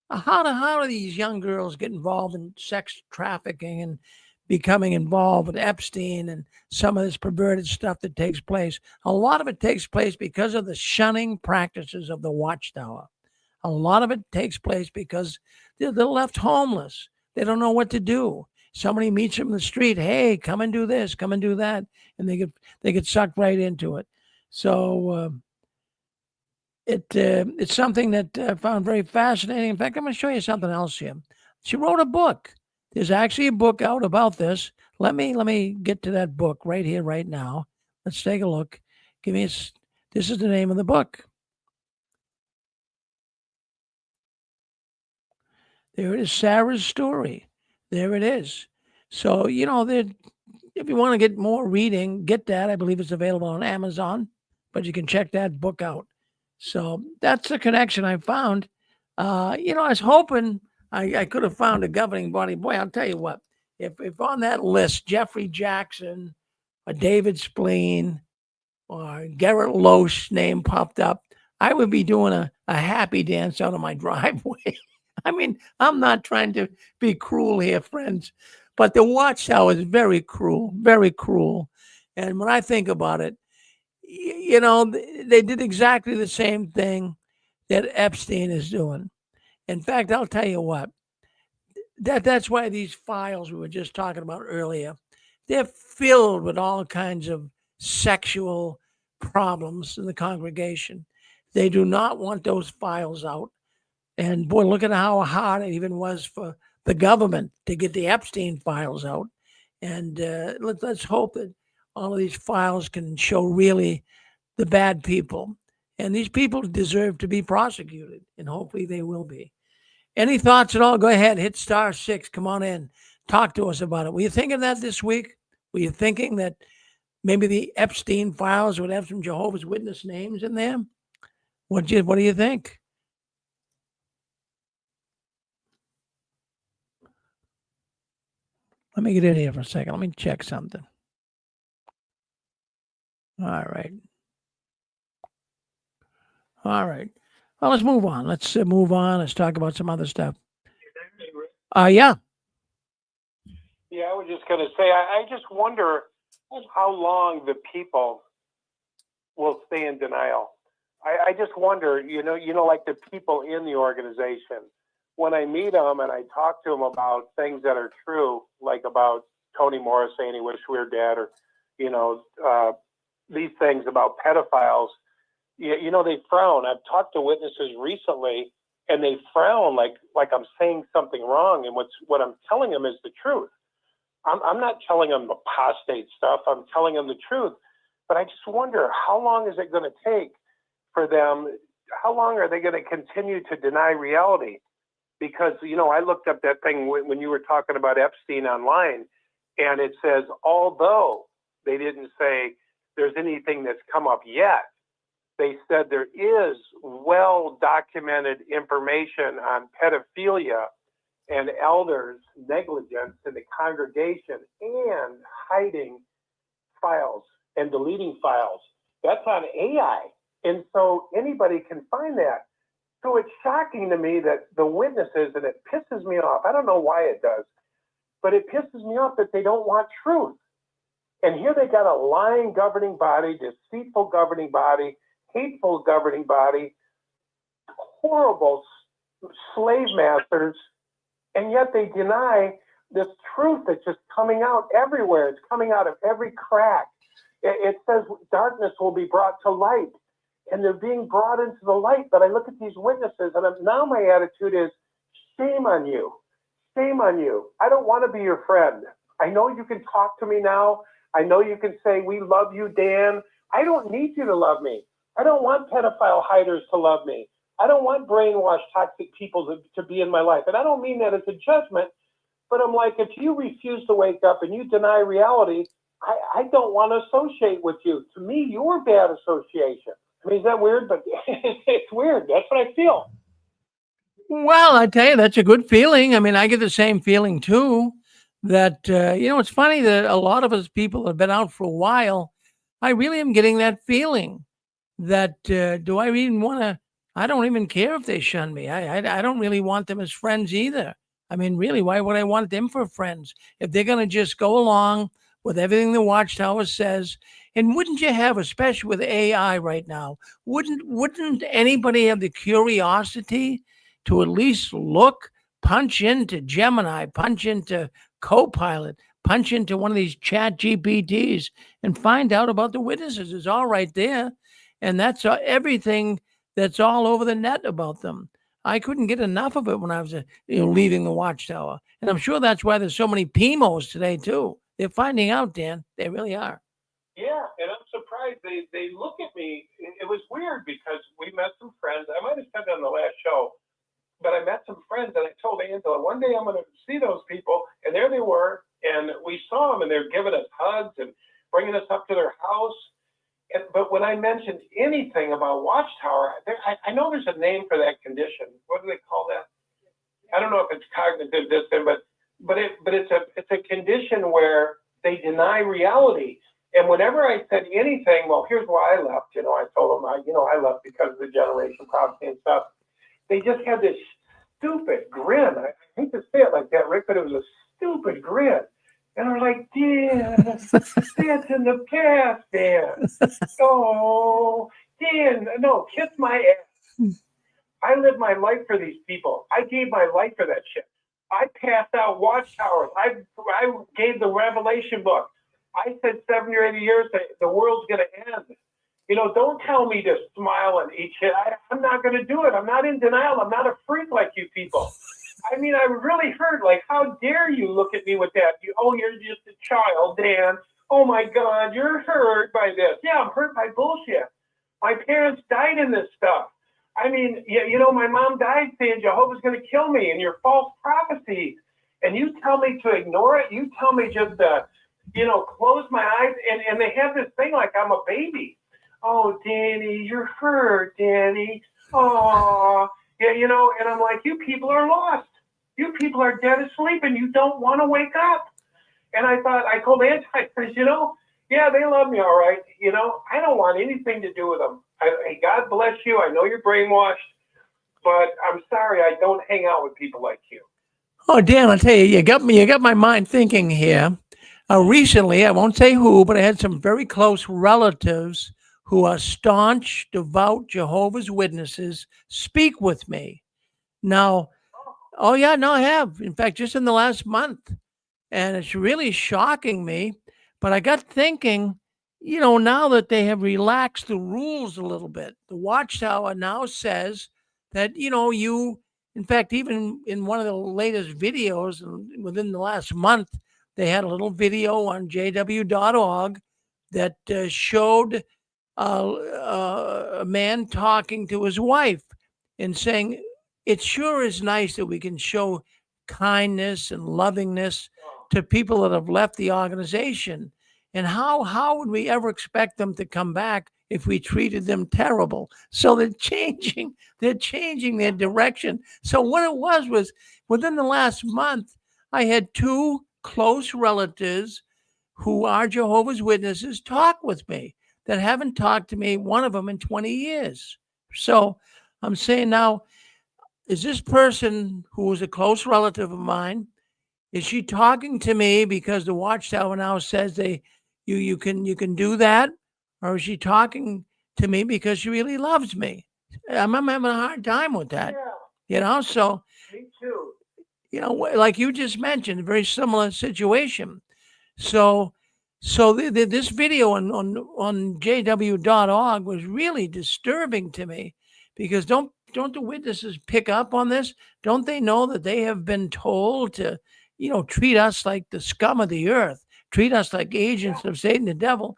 How do these young girls get involved in sex trafficking and becoming involved with Epstein and some of this perverted stuff that takes place? A lot of it takes place because of the shunning practices of the Watchtower. A lot of it takes place because they're left homeless. They don't know what to do. Somebody meets them in the street. Hey, come and do this, come and do that, and they get sucked right into it. So it's something that I found very fascinating. In fact, I'm going to show you something else here. She wrote a book. There's actually a book out about this. Let me get to that book right here, right now. Let's take a look. This is the name of the book. There it is, Sarah's Story. There it is. So, if you want to get more reading, get that. I believe it's available on Amazon, but you can check that book out. So that's the connection I found. I was hoping I could have found a governing body. Boy, I'll tell you what, if on that list, Jeffrey Jackson or David Spleen or Garrett Loesch's name popped up, I would be doing a happy dance out of my driveway. I mean, I'm not trying to be cruel here, friends, but the Watchtower is very cruel, very cruel. And when I think about it, they did exactly the same thing that Epstein is doing. In fact, I'll tell you what, that's why these files we were just talking about earlier, they're filled with all kinds of sexual problems in the congregation. They do not want those files out. And boy, look at how hard it even was for the government to get the Epstein files out. And let's hope that all of these files can show really the bad people. And these people deserve to be prosecuted, and hopefully they will be. Any thoughts at all? Go ahead, hit *6. Come on in. Talk to us about it. Were you thinking of that this week? Were you thinking that maybe the Epstein files would have some Jehovah's Witness names in there? What do you think? Let me get in here for a second. Let me check something. All right. All right. Well, let's move on. Let's move on. Let's talk about some other stuff. Yeah. Yeah, I was just going to say, I just wonder how long the people will stay in denial. I just wonder, like the people in the organization, when I meet them and I talk to them about things that are true, like about Toni Morris saying he wished we were dead, or, these things about pedophiles, they frown. I've talked to witnesses recently and they frown like I'm saying something wrong. And what I'm telling them is the truth. I'm not telling them the apostate stuff. I'm telling them the truth. But I just wonder, how long is it going to take for them? How long are they going to continue to deny reality? Because, I looked up that thing when you were talking about Epstein online, and it says, although they didn't say there's anything that's come up yet, they said there is well-documented information on pedophilia and elders' negligence in the congregation and hiding files and deleting files. That's on AI. And so anybody can find that. So it's shocking to me that the witnesses, and it pisses me off. I don't know why it does, but it pisses me off that they don't want truth. And here they got a lying governing body, deceitful governing body, hateful governing body, horrible slave masters, and yet they deny this truth that's just coming out everywhere. It's coming out of every crack. It says darkness will be brought to light, and they're being brought into the light. But I look at these witnesses, and now my attitude is, shame on you. Shame on you. I don't want to be your friend. I know you can talk to me now. I know you can say, we love you, Dan. I don't need you to love me. I don't want pedophile hiders to love me. I don't want brainwashed, toxic people to be in my life. And I don't mean that as a judgment, but I'm like, if you refuse to wake up and you deny reality, I don't want to associate with you. To me, you're bad association. I mean, is that weird? But it's weird. That's what I feel. Well, I tell you, that's a good feeling. I mean, I get the same feeling too. That it's funny that a lot of us people have been out for a while. I really am getting that feeling that do I even want to? I don't even care if they shun me. I don't really want them as friends either. I mean, really, why would I want them for friends if they're going to just go along with everything the Watchtower says? And wouldn't you have, especially with AI right now, wouldn't anybody have the curiosity to at least look, punch into Gemini, punch into Copilot, punch into one of these chat GPTs and find out about the witnesses? It's all right there. And that's everything that's all over the net about them. I couldn't get enough of it when I was leaving the Watchtower. And I'm sure that's why there's so many PMOs today, too. They're finding out, Dan. They really are. Yeah, and I'm surprised they look at me. It was weird because we met some friends. I might have said that on the last show, but I met some friends, and I told Angela, one day I'm going to see those people, and there they were, and we saw them, and they're giving us hugs and bringing us up to their house. But when I mentioned anything about Watchtower, I know there's a name for that condition. What do they call that? I don't know if it's cognitive dissonance, but it's a condition where they deny reality. And whenever I said anything, well, here's why I left. I told them, I left because of the generation prophecy and stuff. They just had this stupid grin. I hate to say it like that, Rick, but it was a stupid grin. And I'm like, Dan, that's in the past, Dan. Oh, Dan, no, kiss my ass. I lived my life for these people. I gave my life for that shit. I passed out Watchtowers. I gave the Revelation book. I said 70 or 80 years that the world's going to end. Don't tell me to smile and eat shit. I'm not going to do it. I'm not in denial. I'm not a freak like you people. I mean, I really hurt. Like, how dare you look at me with that? You're just a child, Dan. Oh, my God, you're hurt by this. Yeah, I'm hurt by bullshit. My parents died in this stuff. I mean, my mom died saying Jehovah's going to kill me and your false prophecies. And you tell me to ignore it? You tell me just to, close my eyes? And they have this thing like I'm a baby. Oh, Danny, you're hurt, Danny. Oh, yeah, and I'm like, you people are lost. You people are dead asleep and you don't want to wake up. And I told Angie, I said, yeah, they love me all right. I don't want anything to do with them. Hey, God bless you. I know you're brainwashed, but I'm sorry, I don't hang out with people like you. Oh, Dan, I tell you, you got my mind thinking here. Recently, I won't say who, but I had some very close relatives who are staunch, devout Jehovah's Witnesses speak with me. Now, oh yeah, no, I have. In fact, just in the last month. And it's really shocking me. But I got thinking, now that they have relaxed the rules a little bit, the Watchtower now says that, in fact, even in one of the latest videos within the last month, they had a little video on jw.org that showed a man talking to his wife and saying, it sure is nice that we can show kindness and lovingness to people that have left the organization. And how would we ever expect them to come back if we treated them terrible? So they're changing their direction. So what it was within the last month, I had two close relatives who are Jehovah's Witnesses talk with me that haven't talked to me, one of them in 20 years. So I'm saying now, is this person who is a close relative of mine, is she talking to me because the Watchtower now says you can do that? Or is she talking to me because she really loves me? I'm having a hard time with that. So Me too. like you just mentioned, a very similar situation. So this video on jw.org was really disturbing to me, because don't the witnesses pick up on this? Don't they know that they have been told to, treat us like the scum of the earth, treat us like agents of Satan, the devil?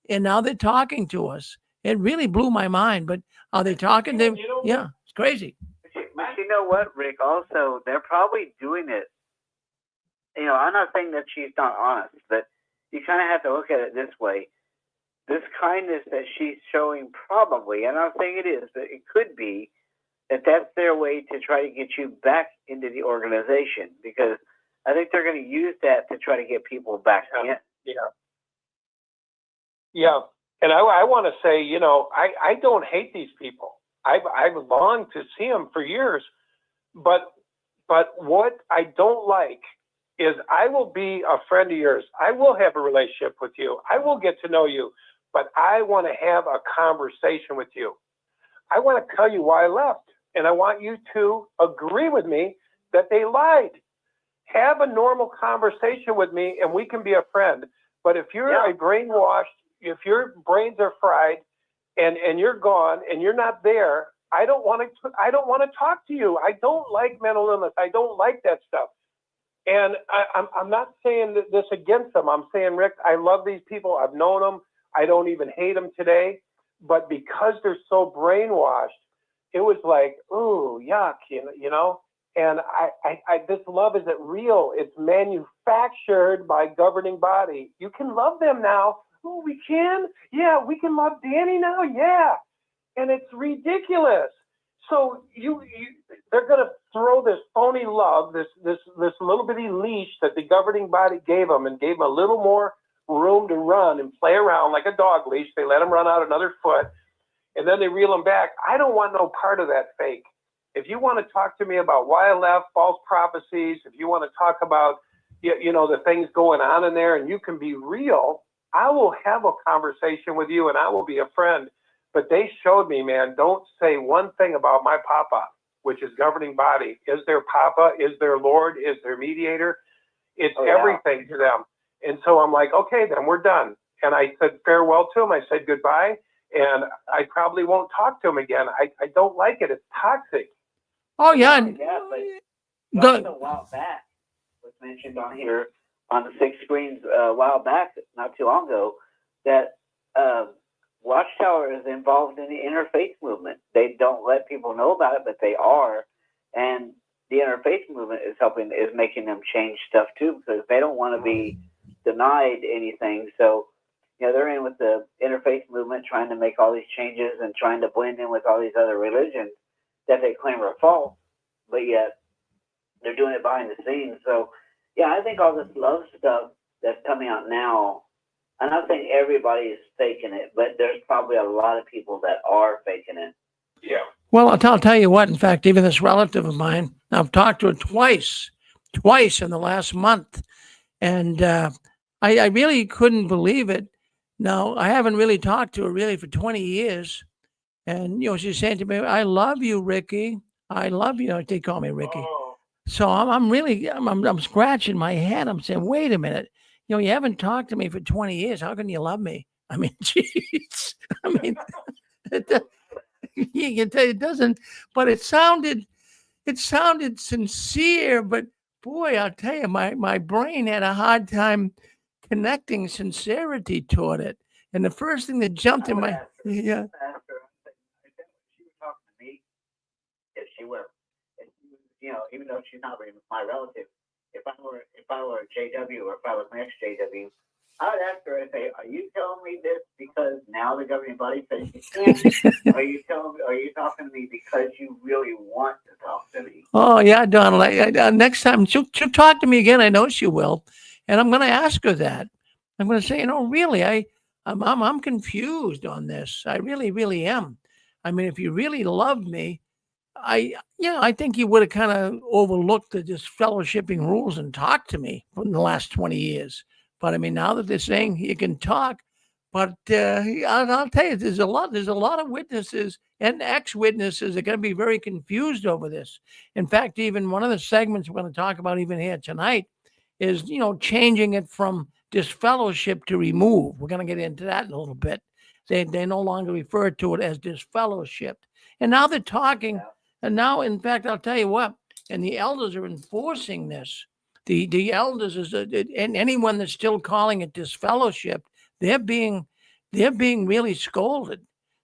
And now they're talking to us. It really blew my mind. But are they talking to? Yeah, it's crazy. But you know what, Rick? Also, they're probably doing it. I'm not saying that she's not honest, but you kind of have to look at it this way. This kindness that she's showing, probably, and I'm not saying it is, but it could be that that's their way to try to get you back into the organization, because I think they're going to use that to try to get people back in. Yeah. And I want to say, I don't hate these people. I've longed to see them for years, but what I don't like is I will be a friend of yours. I will have a relationship with you. I will get to know you, but I want to have a conversation with you. I want to tell you why I left, and I want you to agree with me that they lied. Have a normal conversation with me, and we can be a friend. But if you're a brainwashed, if your brains are fried, and you're gone, and you're not there, I don't want to talk to you. I don't like mental illness. I don't like that stuff. And I'm not saying this against them. I'm saying, Rick, I love these people. I've known them. I don't even hate them today. But because they're so brainwashed, it was like, ooh, yuck, you know. And this love isn't real. It's manufactured by governing body. You can love them now. Oh, we can? Yeah, we can love Danny now? Yeah. And it's ridiculous. So they're going to throw this phony love, this little bitty leash that the governing body gave them, and gave them a little more room to run and play around like a dog leash. They let them run out another foot, and then they reel them back. I don't want no part of that fake. If you want to talk to me about why I left, false prophecies, if you want to talk about, the things going on in there, and you can be real, I will have a conversation with you, and I will be a friend. But they showed me, man, don't say one thing about my papa, which is governing body. Is their papa, is their Lord, is their mediator. It's everything to them. And so I'm like, okay, then we're done. And I said farewell to him. I said goodbye. And I probably won't talk to him again. I don't like it. It's toxic. Oh, yeah. But a while back was mentioned on here on the 6 screens a while back, not too long ago, that Watchtower is involved in the interfaith movement. They don't let people know about it, but they are. And the interfaith movement is making them change stuff too, because they don't want to be denied anything. So, they're in with the interfaith movement, trying to make all these changes and trying to blend in with all these other religions that they claim are false, but yet they're doing it behind the scenes. So, I think all this love stuff that's coming out now, I'm not saying everybody is faking it, but there's probably a lot of people that are faking it. Yeah. Well, I'll tell you what, in fact, even this relative of mine, I've talked to her twice in the last month. And I really couldn't believe it. Now, I haven't really talked to her really for 20 years. And, she's saying to me, I love you, Ricky. I love you. They call me Ricky. Oh. So I'm scratching my head. I'm saying, wait a minute. You haven't talked to me for 20 years. How can you love me? I mean, jeez. I mean, you can tell it doesn't, but it sounded sincere, but boy, I'll tell you, my brain had a hard time connecting sincerity toward it. And the first thing that jumped in my yeah. Ask her, she was talking to me, if she were, even though she's not really my relative, if I were a JW or if I was my ex-JW, I would ask her and say, "Are you telling me this because now the governing body says you can't? Are you talking to me because you really want to talk to me?" Oh yeah, Donald. Next time she'll talk to me again. I know she will, and I'm going to ask her that. I'm going to say, really, I'm confused on this. I really am. I mean, if you really loved me, I think you would have kind of overlooked the disfellowshipping rules and talked to me from the last 20 years. But I mean, now that they're saying you can talk, but I'll tell you, there's a lot of witnesses and ex-witnesses that are going to be very confused over this. In fact, even one of the segments we're going to talk about even here tonight is, changing it from disfellowship to remove. We're going to get into that in a little bit. They no longer refer to it as disfellowship. And now they're talking, and now, in fact, I'll tell you what, and the elders are enforcing this. The elders and anyone that's still calling it disfellowship, they're being really scolded.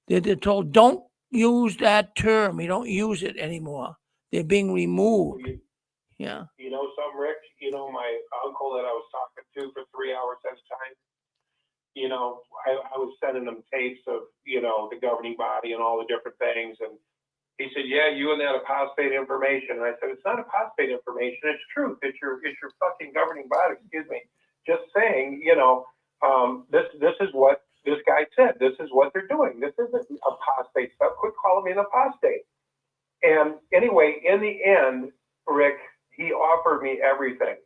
They're told, don't use that term. You don't use it anymore. They're being removed. Yeah. You know something, Rick? My uncle that I was talking to for 3 hours at a time, I was sending them tapes of, the governing body and all the different things. And he said, yeah, you and that apostate information. And I said, it's not apostate information. It's truth. It's your fucking governing body. Excuse me. Just saying, this is what this guy said. This is what they're doing. This isn't apostate stuff. Quit calling me an apostate. And anyway, in the end, Rick, he offered me everything.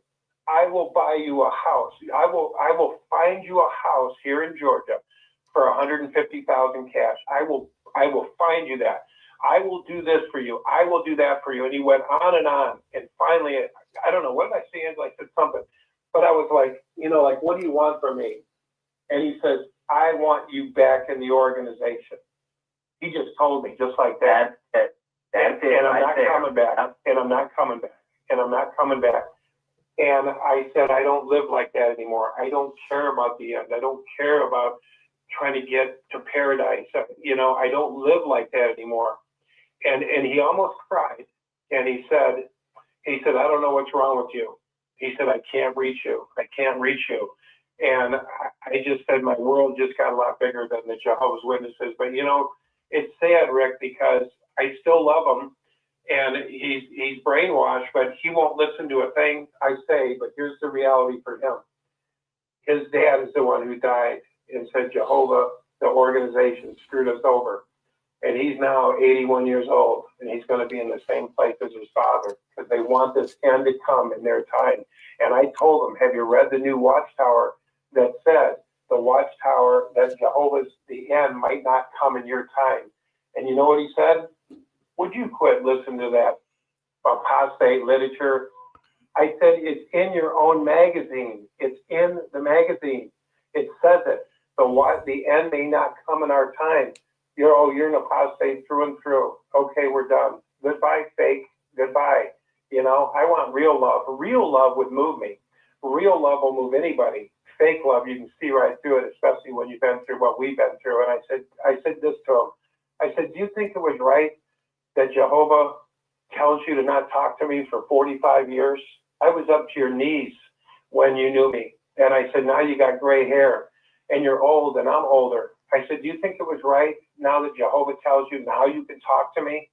I will buy you a house. I will find you a house here in Georgia for $150,000 cash. I will find you that. I will do this for you. I will do that for you. And he went on and on. And finally, I don't know, what did I say? I said something. But I was like, what do you want from me? And he says, I want you back in the organization. He just told me, just like that. And I'm not coming back. And I'm not coming back. And I'm not coming back. And I said, I don't live like that anymore. I don't care about the end. I don't care about trying to get to paradise. I don't live like that anymore. And he almost cried. And he said, I don't know what's wrong with you. He said, I can't reach you. I can't reach you. And I just said, my world just got a lot bigger than the Jehovah's Witnesses. But, it's sad, Rick, because I still love him. And he's brainwashed, but he won't listen to a thing I say. But here's the reality for him. His dad is the one who died and said, Jehovah, the organization screwed us over. And he's now 81 years old, and he's going to be in the same place as his father because they want this end to come in their time. And I told him, have you read the new Watchtower that said the Watchtower that Jehovah's, the end might not come in your time? And you know what he said? Would you quit listening to that apostate literature? I said, it's in your own magazine. It's in the magazine. It says it. The end may not come in our time. You're an apostate through and through. Okay, we're done. Goodbye, fake. Goodbye. I want real love. Real love would move me. Real love will move anybody. Fake love, you can see right through it, especially when you've been through what we've been through. And I said this to him. I said, do you think it was right that Jehovah tells you to not talk to me for 45 years? I was up to your knees when you knew me. And I said, now you got gray hair and you're old and I'm older. I said, do you think it was right now that Jehovah tells you now you can talk to me?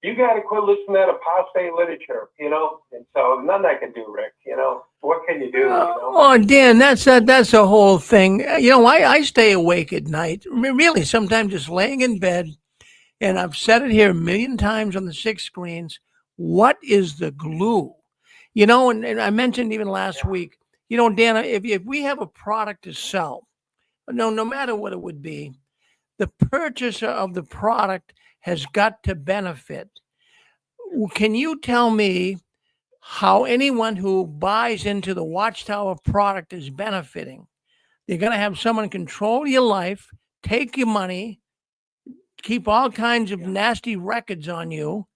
You got to quit listening to that apostate literature, And so nothing I can do, Rick, What can you do, Oh, Dan, that's the whole thing. I stay awake at night, really, sometimes just laying in bed. And I've said it here a million times on the 6 screens. What is the glue? And I mentioned even last week, Dan, if we have a product to sell, no matter what it would be, the purchaser of the product has got to benefit. Can you tell me how anyone who buys into the Watchtower product is benefiting? They're going to have someone control your life, take your money, keep all kinds of nasty records on you,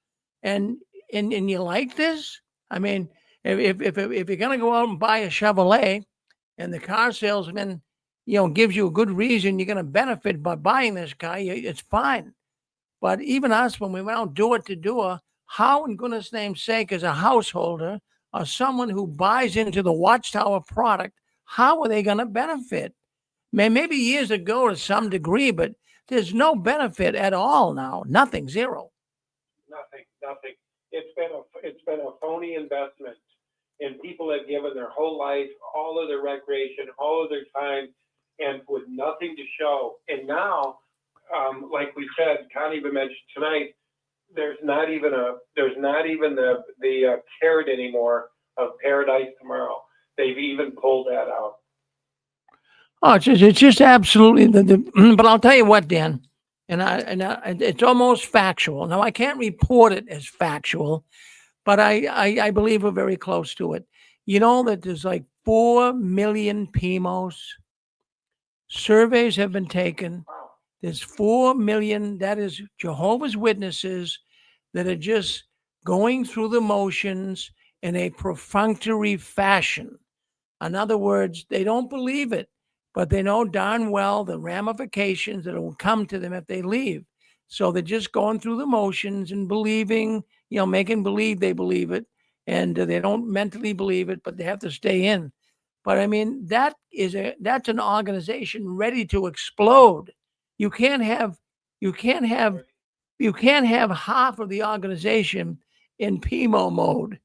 and you like this? I mean, If you're going to go out and buy a Chevrolet, and the car salesman, gives you a good reason you're going to benefit by buying this car, it's fine. But even us, when we went out door to door, how in goodness name's sake, as a householder or someone who buys into the Watchtower product, how are they going to benefit? Maybe years ago to some degree, but there's no benefit at all now. Nothing, zero. Nothing. It's been a phony investment, and people have given their whole life, all of their recreation, all of their time, and with nothing to show. And now, like we said, Connie even mentioned tonight, there's not even the carrot anymore of Paradise Tomorrow. They've even pulled that out. Oh, it's just absolutely but I'll tell you what, Dan, and it's almost factual. Now I can't report it as factual, but I believe we're very close to it. You know that there's like 4 million PMOs. Surveys have been taken. There's 4 million, that is Jehovah's Witnesses, that are just going through the motions in a perfunctory fashion. In other words, they don't believe it, but they know darn well the ramifications that will come to them if they leave. So they're just going through the motions and believing, making believe they believe it. And they don't mentally believe it, but they have to stay in. But I mean, that's an organization ready to explode. You can't have half of the organization in PMO mode.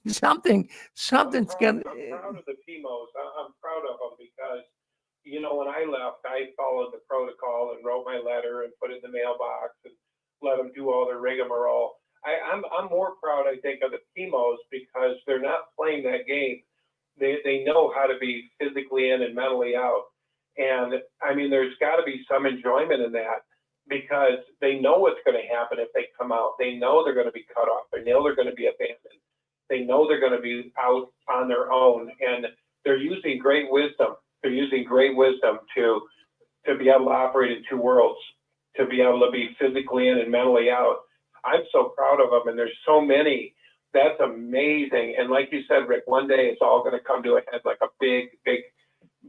Something's gonna. I'm proud of the PMOs. I'm proud of them because, when I left, I followed the protocol and wrote my letter and put it in the mailbox and let them do all their rigmarole. I'm more proud, I think, of the PMOs because they're not playing that game. They know how to be physically in and mentally out. And I mean, there's got to be some enjoyment in that because they know what's going to happen if they come out. They know they're going to be cut off. They know they're going to be abandoned. They know they're going to be out on their own. And they're using great wisdom. They're using great wisdom to be able to operate in two worlds, to be able to be physically in and mentally out. I'm so proud of them. And there's so many. That's amazing. And like you said, Rick, one day it's all going to come to a head like a big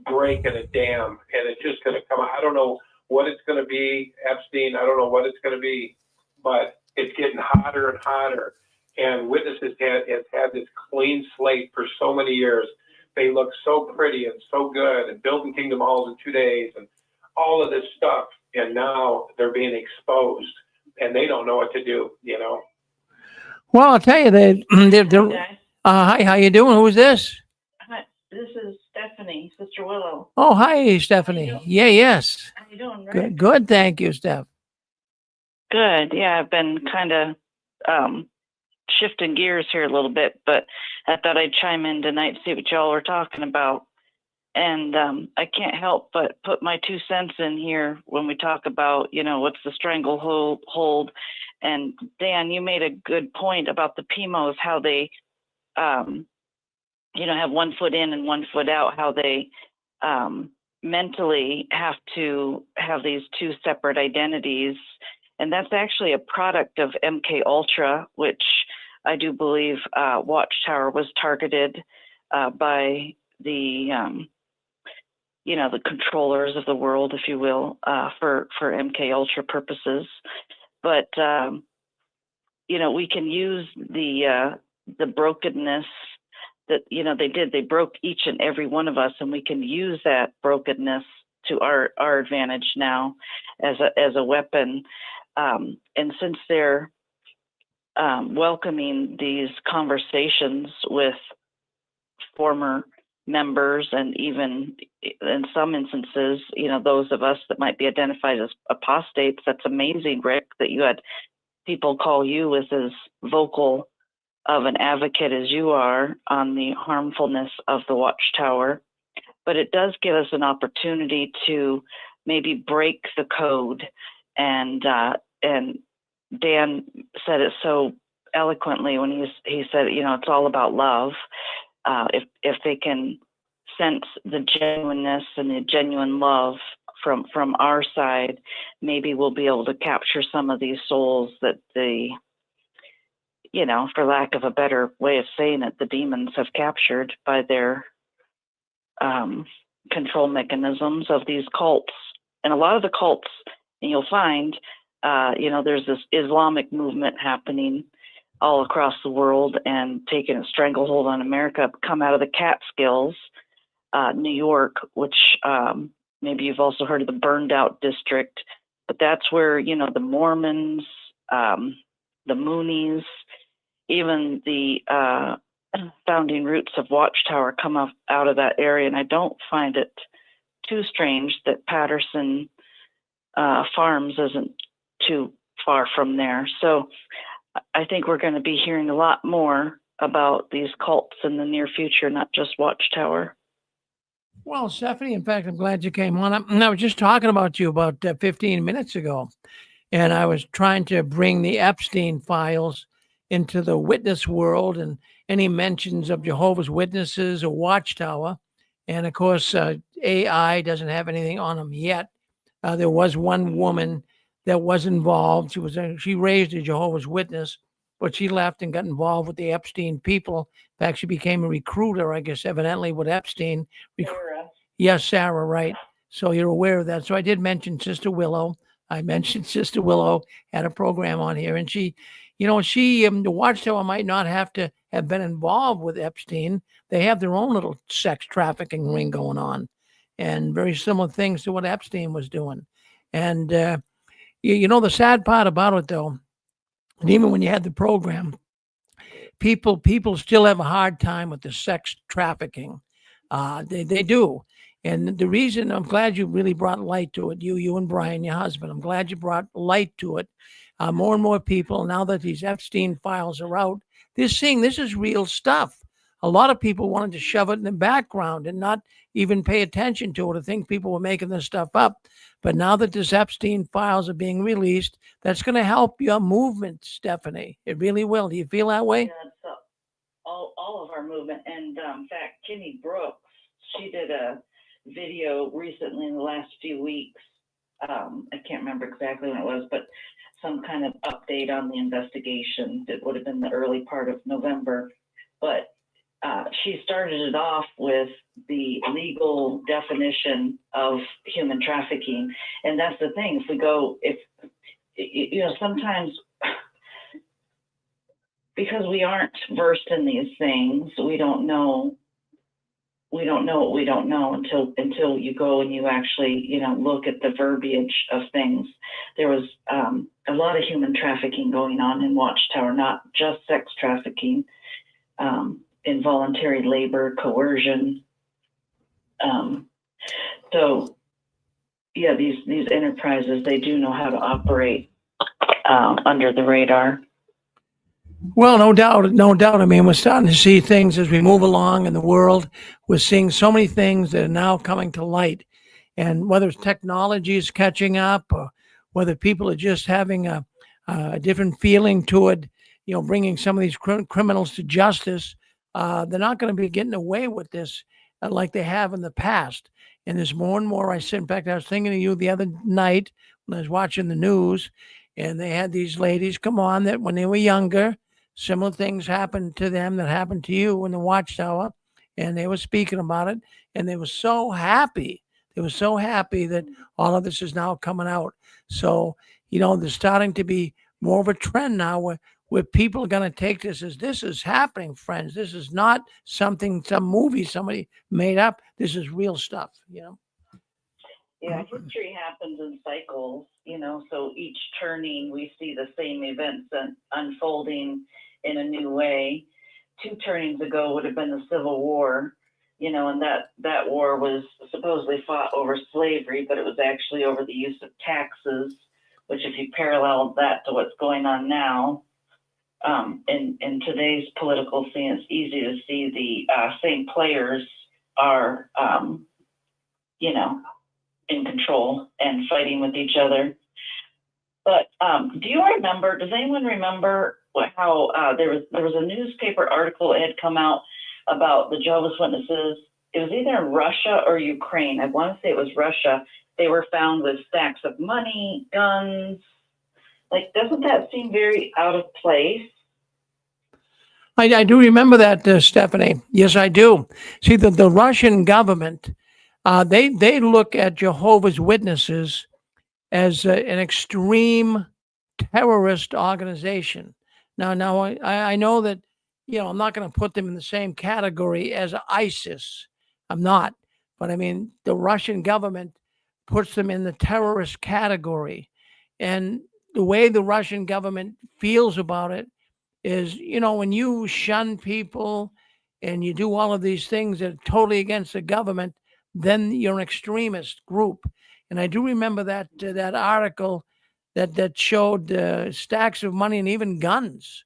break in a dam. And it's just going to come. I don't know what it's going to be, Epstein. I don't know what it's going to be, but it's getting hotter and hotter. And Witnesses has had this clean slate for so many years. They look so pretty and so good and building Kingdom Halls in 2 days and all of this stuff. And now they're being exposed and they don't know what to do, Well, I'll tell you, they're hi, how you doing? Who's this? Hi, this is Stephanie, Sister Willow. Oh, hi, Stephanie. Yeah, yes. How you doing, Rick? Good. Thank you, Steph. Good. Yeah, I've been kind of shifting gears here a little bit, but I thought I'd chime in tonight to see what y'all were talking about. And I can't help but put my 2 cents in here when we talk about, what's the stranglehold. And Dan, you made a good point about the PMOs, how they, have 1 foot in and 1 foot out, how they mentally have to have these 2 separate identities. And that's actually a product of MK Ultra, which I do believe Watchtower was targeted by the, the controllers of the world, if you will, for MK Ultra purposes. But, we can use the brokenness that, they broke each and every one of us, and we can use that brokenness to our advantage now as a weapon. And since they're welcoming these conversations with former members and even in some instances, those of us that might be identified as apostates, that's amazing, Rick, that you had people call you with as vocal of an advocate as you are on the harmfulness of the Watchtower. But it does give us an opportunity to maybe break the code. And Dan said it so eloquently when he said, it's all about love. If they can sense the genuineness and the genuine love from our side, maybe we'll be able to capture some of these souls that you know, for lack of a better way of saying it, the demons have captured by their control mechanisms of these cults. And a lot of the cults, and you'll find, you know, there's this Islamic movement happening all across the world and taking a stranglehold on America, come out of the Catskills, New York, which maybe you've also heard of the burned out district, but that's where, you know, the Mormons, the Moonies, even the founding roots of Watchtower come out of that area. And I don't find it too strange that Patterson Farms isn't too far from there. So I think we're going to be hearing a lot more about these cults in the near future, not just Watchtower. Well, Stephanie, in fact, I'm glad you came on. I was just talking about you about 15 minutes ago, and I was trying to bring the Epstein files into the witness world and any mentions of Jehovah's Witnesses or Watchtower. And of course, AI doesn't have anything on them yet. There was one woman that was involved. She raised a Jehovah's Witness, but she left and got involved with the Epstein people. In fact, she became a recruiter, I guess, evidently with Epstein. Sarah. Yes, Sarah, right. So you're aware of that. So I did mention Sister Willow. I mentioned Sister Willow had a program on here, and she, the Watchtower might not have to have been involved with Epstein. They have their own little sex trafficking ring going on, and very similar things to what Epstein was doing. And the sad part about it, though, and even when you had the program, people still have a hard time with the sex trafficking. They do. And the reason I'm glad you really brought light to it, you and Brian, your husband, I'm glad you brought light to it. More and more people, now that these Epstein files are out, they're seeing this is real stuff. A lot of people wanted to shove it in the background and not even pay attention to it or think people were making this stuff up. But now that this Epstein files are being released, that's going to help your movement, Stephanie. It really will. Do you feel that way? Yeah, it's all of our movement. And in fact, Kimmy Brooks, she did a video recently in the last few weeks. I can't remember exactly when it was, but some kind of update on the investigation. It would have been the early part of November. But she started it off with the legal definition of human trafficking. And that's the thing. Sometimes because we aren't versed in these things, we don't know what we don't know until you go and you actually, look at the verbiage of things. There was a lot of human trafficking going on in Watchtower, not just sex trafficking, involuntary labor, coercion. These enterprises, they do know how to operate under the radar. Well, no doubt. I mean, we're starting to see things as we move along in the world. We're seeing so many things that are now coming to light. And whether it's technology is catching up or whether people are just having a different feeling to it, bringing some of these criminals to justice, they're not going to be getting away with this like they have in the past. And there's more and more. In fact, I was thinking of you the other night when I was watching the news, and they had these ladies come on that when they were younger, similar things happened to them that happened to you in the Watchtower, and they were speaking about it, and they were so happy. They were so happy that all of this is now coming out. So, there's starting to be more of a trend now where people are going to take this as this is happening, friends. This is not some movie somebody made up. This is real stuff, Yeah, history happens in cycles, so each turning we see the same events unfolding in a new way. 2 turnings ago would have been the Civil War, and that war was supposedly fought over slavery, but it was actually over the use of taxes, which if you parallel that to what's going on now, in today's political scene, it's easy to see the same players are, in control and fighting with each other. But does anyone remember how there was a newspaper article that had come out about the Jehovah's Witnesses? It was either in Russia or Ukraine. I want to say it was Russia. They were found with stacks of money, guns. Like, doesn't that seem very out of place? I do remember that, Stephanie. Yes, I do. See, the Russian government, they look at Jehovah's Witnesses as an extreme terrorist organization. Now I know that, I'm not going to put them in the same category as ISIS. I'm not, but I mean the Russian government puts them in the terrorist category, and the way the Russian government feels about it is, when you shun people and you do all of these things that are totally against the government, then you're an extremist group. And I do remember that article that showed stacks of money and even guns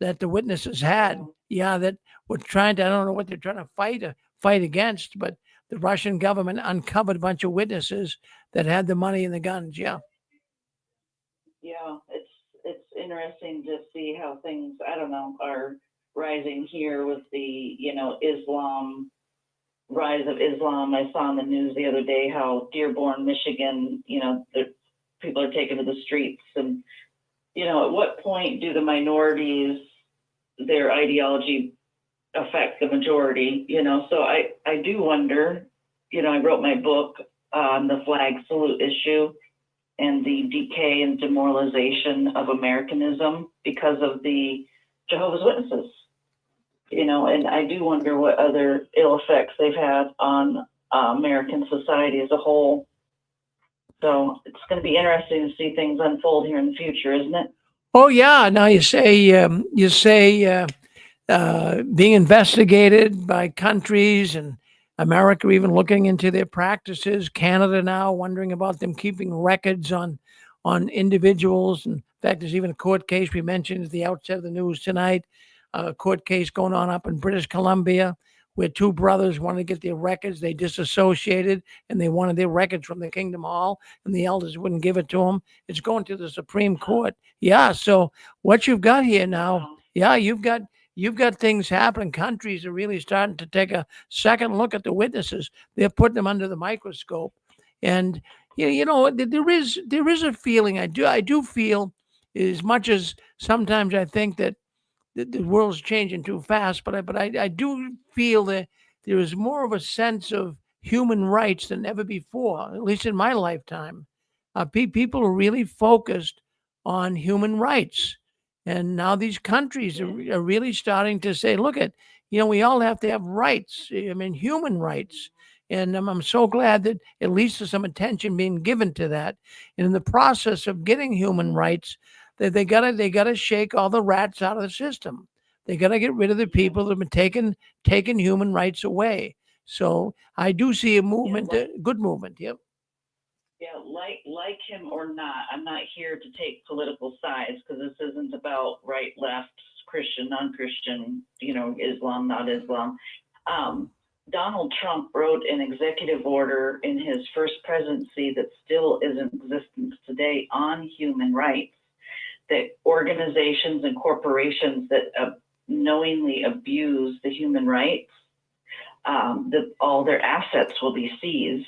that the witnesses had. Yeah, that were trying to. I don't know what they're trying to fight against, but the Russian government uncovered a bunch of witnesses that had the money and the guns. Yeah. Yeah, it's interesting to see how things, I don't know, are rising here with the, rise of Islam. I saw on the news the other day how Dearborn, Michigan, the people are taken to the streets, and at what point do the minorities, their ideology affect the majority? So I do wonder. I wrote my book on the flag salute issue and the decay and demoralization of Americanism because of the Jehovah's Witnesses. And I do wonder what other ill effects they've had on American society as a whole. So it's going to be interesting to see things unfold here in the future, isn't it? Oh yeah. Now you say being investigated by countries, and America even looking into their practices. Canada now wondering about them keeping records on individuals. In fact, there's even a court case we mentioned at the outset of the news tonight. A court case going on up in British Columbia where two brothers wanted to get their records. They disassociated and they wanted their records from the Kingdom Hall, and the elders wouldn't give it to them. It's going to the Supreme Court. Yeah. So what you've got here now, yeah, you've got things happening. Countries are really starting to take a second look at the witnesses. They're putting them under the microscope, and there is a feeling. I do feel, as much as sometimes I think that the world's changing too fast, but I do feel that there is more of a sense of human rights than ever before, at least in my lifetime. People are really focused on human rights. And now these countries are really starting to say, look at, we all have to have rights. I mean, human rights. And I'm so glad that at least there's some attention being given to that. And in the process of getting human rights, they gotta shake all the rats out of the system. They gotta get rid of the people that have been taking human rights away. So I do see a movement, good movement. Yep. Yeah, like him or not, I'm not here to take political sides because this isn't about right, left, Christian, non-Christian, Islam, not Islam. Donald Trump wrote an executive order in his first presidency that still is in existence today on human rights, that organizations and corporations that knowingly abuse the human rights, that all their assets will be seized.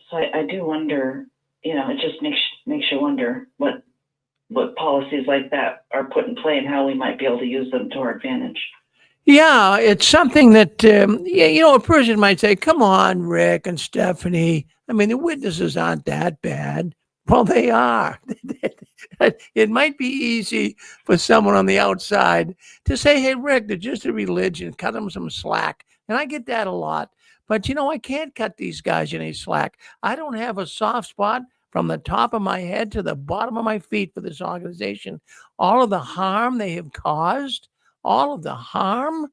So I do wonder, it just makes you wonder what policies like that are put in play and how we might be able to use them to our advantage. Yeah, it's something that, a person might say, come on, Rick and Stephanie. I mean, the witnesses aren't that bad. Well, they are. It might be easy for someone on the outside to say, hey, Rick, they're just a religion. Cut them some slack. And I get that a lot. But, I can't cut these guys any slack. I don't have a soft spot from the top of my head to the bottom of my feet for this organization. All of the harm they have caused, all of the harm,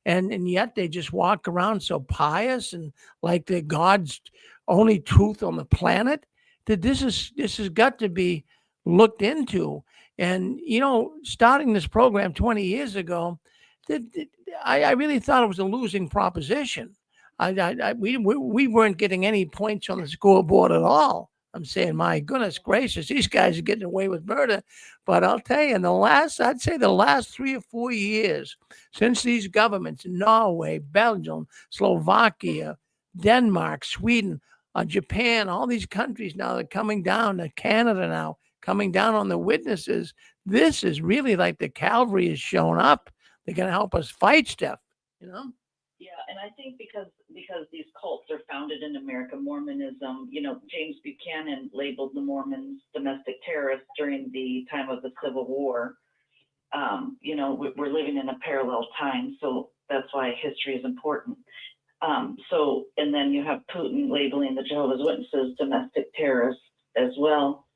and yet they just walk around so pious and like they're God's only truth on the planet. That this has got to be looked into. And starting this program 20 years ago, I really thought it was a losing proposition. We weren't getting any points on the scoreboard at all. I'm saying, my goodness gracious, these guys are getting away with murder. But I'll tell you, I'd say the last 3 or 4 years, since these governments, Norway, Belgium, Slovakia, Denmark, Sweden, Japan, all these countries now are coming down to Canada now, coming down on the witnesses. This is really like the cavalry has shown up. They're going to help us fight stuff, you know? Yeah, and I think because these cults are founded in America, Mormonism, you know, James Buchanan labeled the Mormons domestic terrorists during the time of the Civil War. You know, we're living in a parallel time, so that's why history is important. So, and then you have Putin labeling the Jehovah's Witnesses domestic terrorists as well.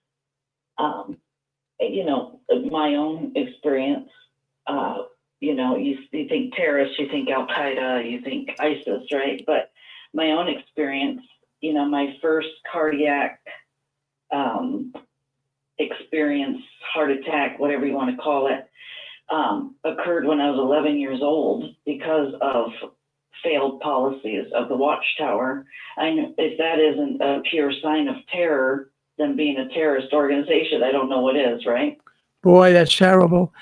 You know, my own experience, you know, you think terrorists, you think Al Qaeda, you think ISIS, right? But my own experience, you know, my first cardiac experience, heart attack, whatever you want to call it, occurred when I was 11 years old because of failed policies of the Watchtower. I know if that isn't a pure sign of terror, then being a terrorist organization, I don't know what is, right? Boy, that's terrible.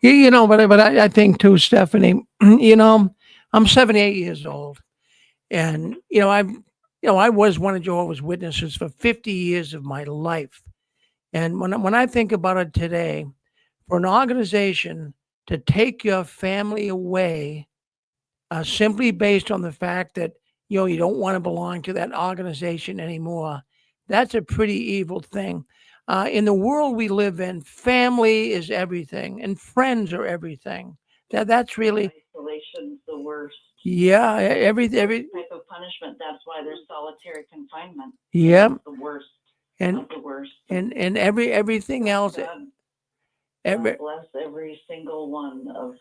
You know, but I think too, Stephanie, you know, I'm 78 years old, and I was one of Jehovah's Witnesses for 50 years of my life. And when I think about it today, for an organization to take your family away simply based on the fact that you don't want to belong to that organization anymore, that's a pretty evil thing. In the world we live in, family is everything, and friends are everything. That's really Isolation's the worst. yeah. Every Type of punishment. That's why there's solitary confinement. yeah, It's the worst and of the worst. and everything else. God Every, bless every single one of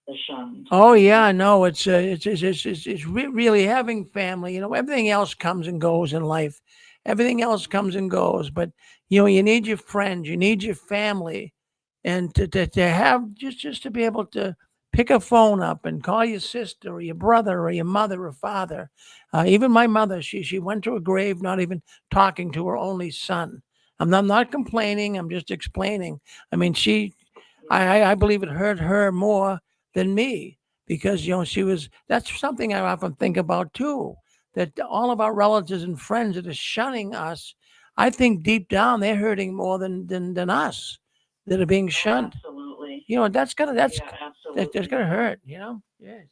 the shunned. oh yeah, no, it's really having family. You know, everything else comes and goes in life. Everything else comes and goes, but you need your friends, you need your family, and to have just to be able to pick a phone up and call your sister or your brother or your mother or father. Even my mother, she went to a grave not even talking to her only son. I'm not complaining. I'm just explaining. I mean, I believe it hurt her more than me because she was. That's something I often think about too. That all of our relatives and friends that are shunning us, I think deep down they're hurting more than us that are being shunned. Absolutely. That's Yeah, absolutely. that's gonna hurt. Yes.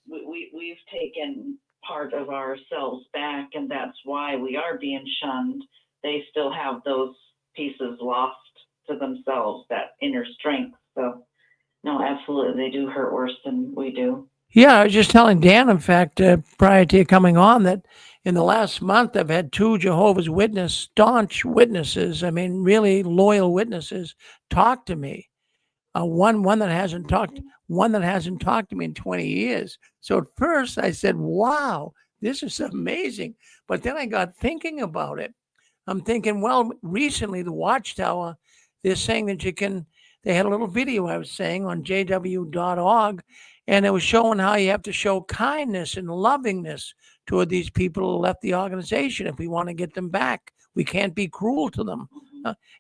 We've taken part of ourselves back, and that's why we are being shunned. They still have those pieces lost to themselves, that inner strength. So, no, absolutely, they do hurt worse than we do. Yeah, I was just telling Dan, in fact, prior to you coming on, that in the last month I've had two Jehovah's Witness staunch witnesses. I mean, really loyal witnesses talk to me. One that hasn't talked to me in 20 years. So at first I said, "Wow, this is amazing," but then I got thinking about it. I'm thinking, well, recently the Watchtower, they're saying that you can. They had a little video I was saying on jw.org, and it was showing how you have to show kindness and lovingness toward these people who left the organization if we want to get them back. We can't be cruel to them.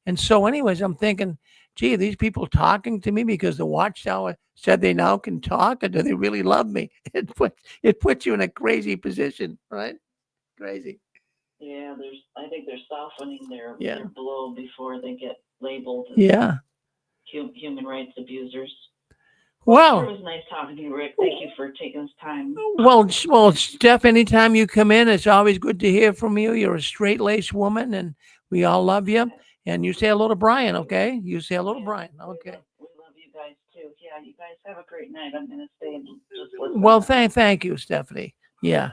And so, anyways, I'm thinking, gee, are these people talking to me because the Watchtower said they now can talk, or do they really love me? It puts you in a crazy position, right? Crazy. Yeah, I think they're softening their Yeah. blow before they get labeled as Yeah. human rights abusers. Well, It was nice talking to you, Rick. Thank you for taking this time. well, Steph, anytime you come in, it's always good to hear from you. You're a straight-laced woman, and we all love you. And you say hello to Brian, okay? You say hello to Brian, okay? We love you guys too. Yeah, you guys have a great night. I'm gonna stay and just listen. Well, thank you, Stephanie. Yeah.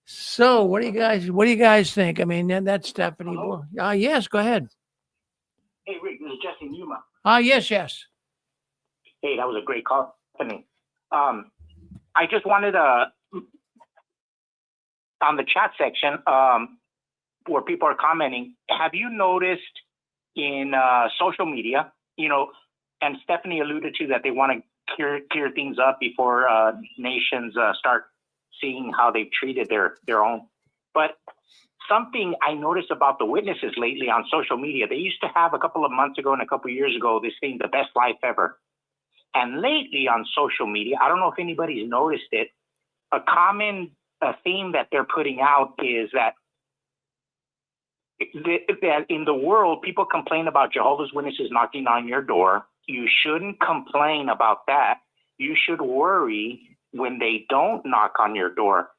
So, what do you guys think? I mean, that's Stephanie. Hello? Yes, go ahead. Hey, Rick, this is Jesse Newman. Yes. Hey, that was a great call. I just wanted to, on the chat section, where people are commenting, have you noticed in social media, and Stephanie alluded to that they want to clear things up before nations start seeing how they've treated their own. But something I noticed about the witnesses lately on social media, they used to have a couple of months ago and a couple of years ago this thing, the best life ever. And lately on social media, I don't know if anybody's noticed it, a common theme that they're putting out is that that in the world, people complain about Jehovah's Witnesses knocking on your door. You shouldn't complain about that. You should worry when they don't knock on your door.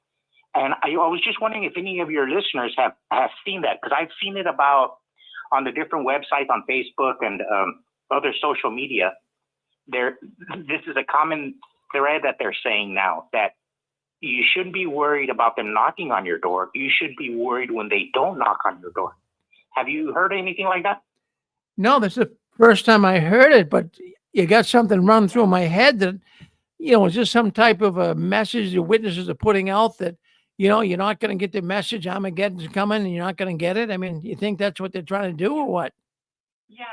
And I was just wondering if any of your listeners have seen that, because I've seen it about on the different websites on Facebook and other social media. This is a common thread that they're saying now, that you shouldn't be worried about them knocking on your door. You should be worried when they don't knock on your door. Have you heard anything like that? No, this is the first time I heard it, but you got something run through my head that, is this some type of a message the witnesses are putting out that, you're not going to get the message, Armageddon's coming, and you're not going to get it? I mean, you think that's what they're trying to do or what? Yeah,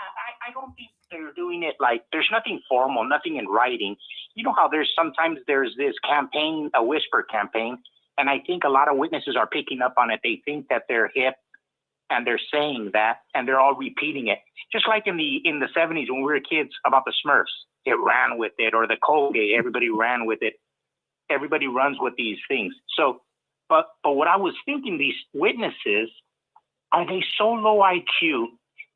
I don't think they're doing it like, there's nothing formal, nothing in writing. You know how sometimes there's this campaign, a whisper campaign, and I think a lot of witnesses are picking up on it. They think that they're hip and they're saying that, and they're all repeating it. Just like in the 70s when we were kids about the Smurfs, it ran with it, or the Colgate, everybody ran with it. Everybody runs with these things. So, but what I was thinking, these witnesses, are they so low IQ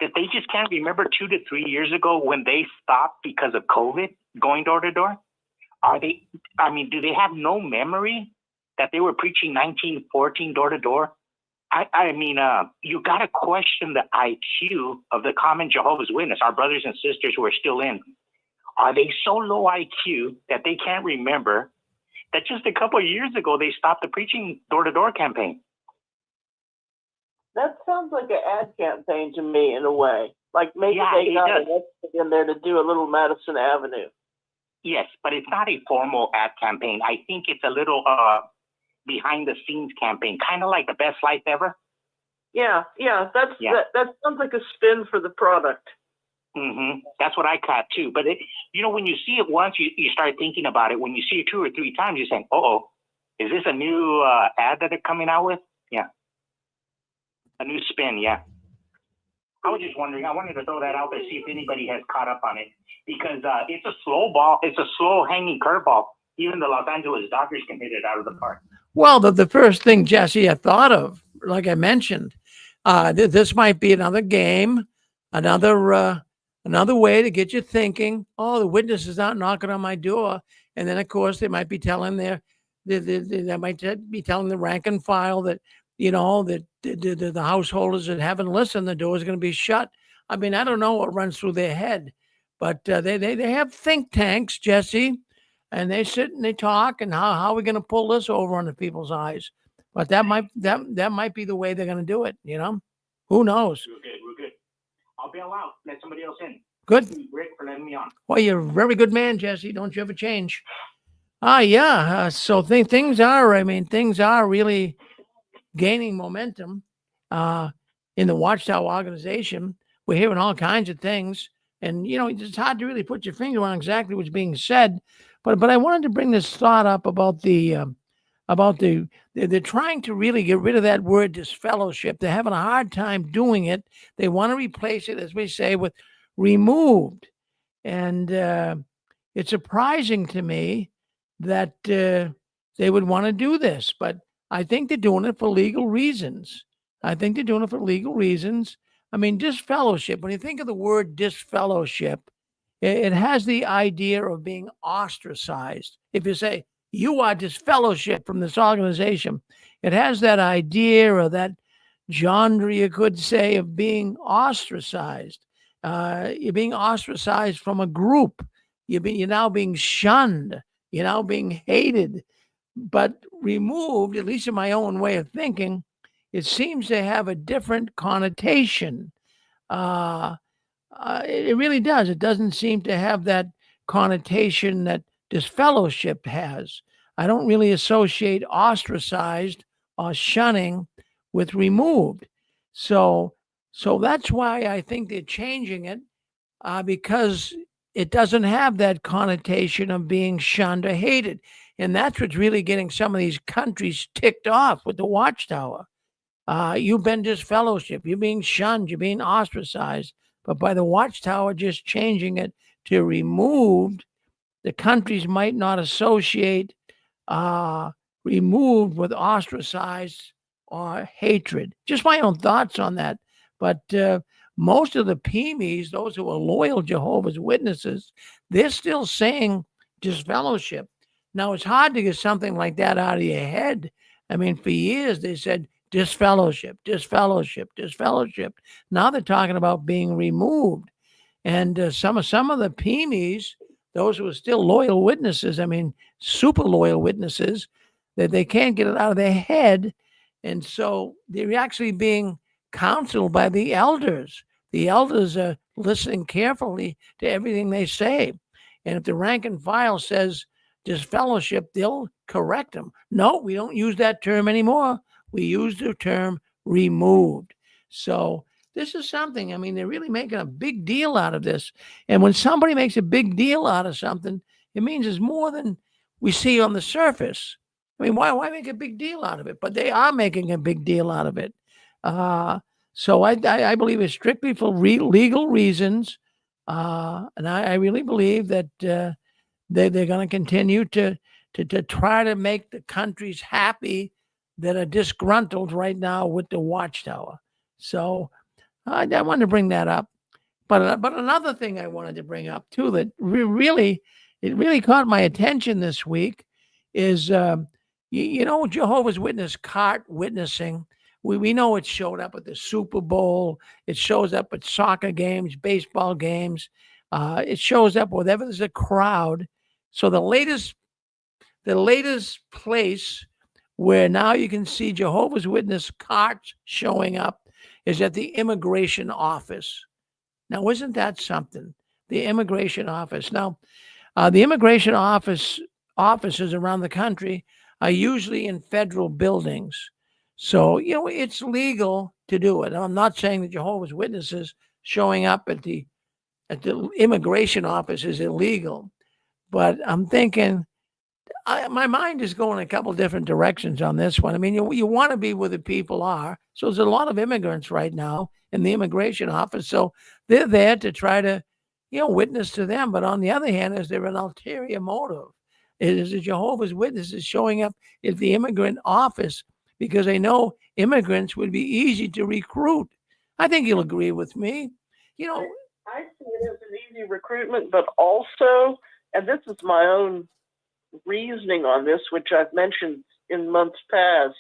that they just can't remember 2 to 3 years ago when they stopped because of COVID going door to door? Do they have no memory that they were preaching 1914 door to door? You got to question the IQ of the common Jehovah's Witness, our brothers and sisters who are still in. Are they so low IQ that they can't remember that just a couple of years ago they stopped the preaching door-to-door campaign? That sounds like an ad campaign to me in a way. Like maybe Yeah, they it got does. an in there to do a little Madison Avenue. Yes, but it's not a formal ad campaign. I think it's a little behind-the-scenes campaign, kind of like the Best Life Ever. Yeah, that sounds like a spin for the product. Mm-hmm. That's what I caught too. But when you see it once, you start thinking about it. When you see it 2 or 3 times, you're saying, "Uh-oh, is this a new ad that they're coming out with?" Yeah, a new spin. Yeah. I was just wondering. I wanted to throw that out there, see if anybody has caught up on it, because it's a slow ball. It's a slow hanging curveball. Even the Los Angeles Dodgers can hit it out of the park. Well, the first thing, Jesse, I thought of, like I mentioned, this might be another game, another way to get you thinking. Oh, the witness is not knocking on my door, and then of course they might be telling they might be telling the rank and file that that the householders that haven't listened, the door is going to be shut. I mean, I don't know what runs through their head, but they have think tanks, Jesse. And they sit and they talk, and how are we going to pull this over on the people's eyes? But that might be the way they're going to do it. Who knows? We're good. I'll bail out. Let somebody else in. Good. Thank you, Rick, for letting me on. Well, you're a very good man, Jesse. Don't you ever change? Yeah. So things are really gaining momentum in the Watchtower organization. We're hearing all kinds of things, and it's hard to really put your finger on exactly what's being said. But I wanted to bring this thought up about they're trying to really get rid of that word disfellowship. They're having a hard time doing it. They want to replace it, as we say, with removed. And it's surprising to me that they would want to do this, but I think they're doing it for legal reasons. I mean, disfellowship, when you think of the word disfellowship, it has the idea of being ostracized. If you say, you are disfellowship from this organization, it has that idea or that genre, you could say, of being ostracized. You're being ostracized from a group. You're now being shunned. You're now being hated. But removed, at least in my own way of thinking, it seems to have a different connotation. It really does. It doesn't seem to have that connotation that disfellowship has. I don't really associate ostracized or shunning with removed. So that's why I think they're changing it, because it doesn't have that connotation of being shunned or hated. And that's what's really getting some of these countries ticked off with the Watchtower. You've been disfellowship. You're being shunned. You're being ostracized. But by the Watchtower just changing it to removed, the countries might not associate removed with ostracized or hatred. Just my own thoughts on that. But most of the PMEs, those who are loyal Jehovah's Witnesses, they're still saying disfellowship. Now, it's hard to get something like that out of your head. I mean, for years they said disfellowship, disfellowship, disfellowship. Now they're talking about being removed. And some of the PMEs, those who are still loyal witnesses, I mean, super loyal witnesses, that they can't get it out of their head. And so they're actually being counseled by the elders. The elders are listening carefully to everything they say. And if the rank and file says disfellowship, they'll correct them. No, we don't use that term anymore. We use the term removed. So this is something, I mean, they're really making a big deal out of this. And when somebody makes a big deal out of something, it means it's more than we see on the surface. I mean, why make a big deal out of it? But they are making a big deal out of it. So I believe it's strictly for legal reasons. And I really believe that they're going to continue to try to make the countries happy that are disgruntled right now with the Watchtower. So I wanted to bring that up. But another thing I wanted to bring up too that really caught my attention this week is Jehovah's Witness cart witnessing. We know it showed up at the Super Bowl. It shows up at soccer games, baseball games. It shows up wherever there's a crowd. So the latest place where now you can see Jehovah's Witness carts showing up is at the immigration office. Now, isn't that something? The immigration office. Now, the immigration offices around the country are usually in federal buildings. So, it's legal to do it. I'm not saying that Jehovah's Witnesses showing up at the immigration office is illegal, but I'm thinking, my mind is going a couple different directions on this one. I mean, you want to be where the people are. So there's a lot of immigrants right now in the immigration office. So they're there to try to, witness to them. But on the other hand, is there an ulterior motive? Is the Jehovah's Witnesses showing up at the immigrant office because they know immigrants would be easy to recruit? I think you'll agree with me. I see it as an easy recruitment, but also, and this is my own reasoning on this, which I've mentioned in months past,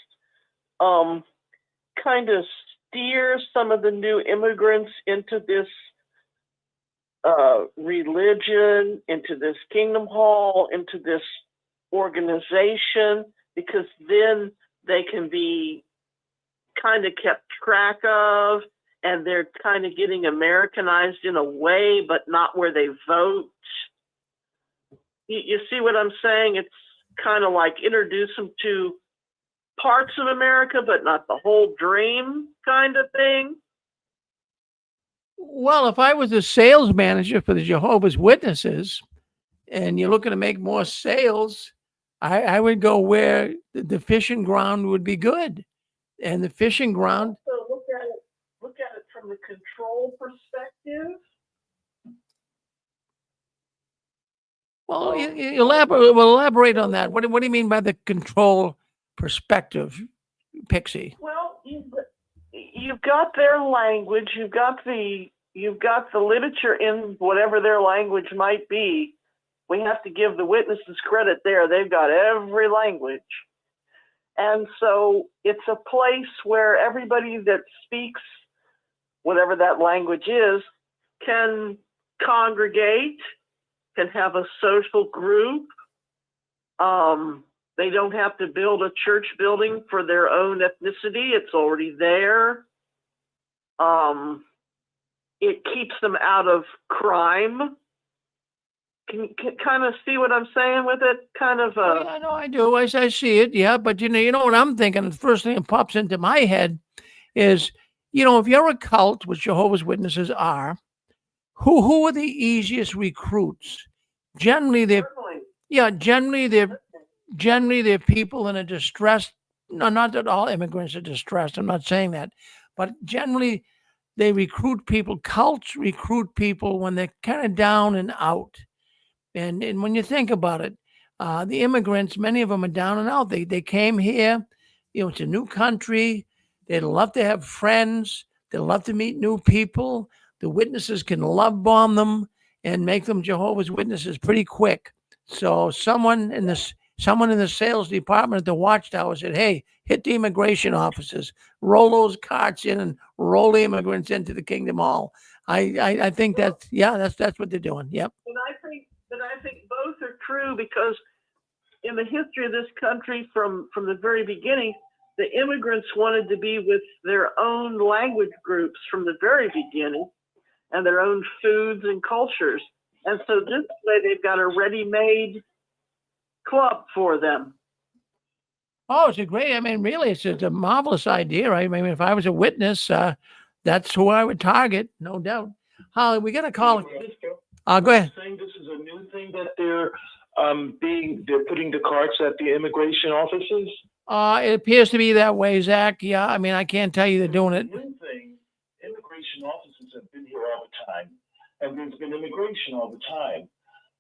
kind of steer some of the new immigrants into this religion, into this Kingdom Hall, into this organization, because then they can be kind of kept track of, and they're kind of getting Americanized in a way, but not where they vote. You see what I'm saying? It's kind of like introduce them to parts of America, but not the whole dream kind of thing. Well, if I was a sales manager for the Jehovah's Witnesses and you're looking to make more sales, I would go where the fishing ground would be good. And the fishing ground. So look at it from the control perspective. Well, elaborate on that. What do you mean by the control perspective, Pixie? Well, you've got their language, you've got the literature in whatever their language might be. We have to give the witnesses credit there. They've got every language. And so it's a place where everybody that speaks whatever that language is can congregate, can have a social group. They don't have to build a church building for their own ethnicity. It's already there. It keeps them out of crime. Can kind of see what I'm saying with it? Kind of. I know I do. I see it. Yeah, but you know what I'm thinking. The first thing that pops into my head is, if you're a cult, which Jehovah's Witnesses are, who are the easiest recruits? Generally, they're people in a distressed. No, not that all immigrants are distressed. I'm not saying that, but generally, they recruit people. Cults recruit people when they're kind of down and out. And when you think about it, the immigrants, many of them are down and out. They came here. It's a new country. They'd love to have friends. They love to meet new people. The witnesses can love bomb them and make them Jehovah's Witnesses pretty quick. So someone in the sales department at the Watchtower said, "Hey, hit the immigration offices, roll those carts in, and roll the immigrants into the Kingdom Hall." I think that's what they're doing. Yep. And I think both are true, because in the history of this country, from the very beginning, the immigrants wanted to be with their own language groups from the very beginning, and their own foods and cultures. And so this way they've got a ready-made club for them. Oh, it's a great. I mean, really, it's a marvelous idea. I mean, if I was a witness, that's who I would target, no doubt. Holly, we got to call. Go ahead. Saying this is a new thing that they're putting the carts at the immigration offices. It appears to be that way, Zach. Yeah, I mean, I can't tell you they're doing it. New thing. Immigration offices have been here all the time, and there's been immigration all the time.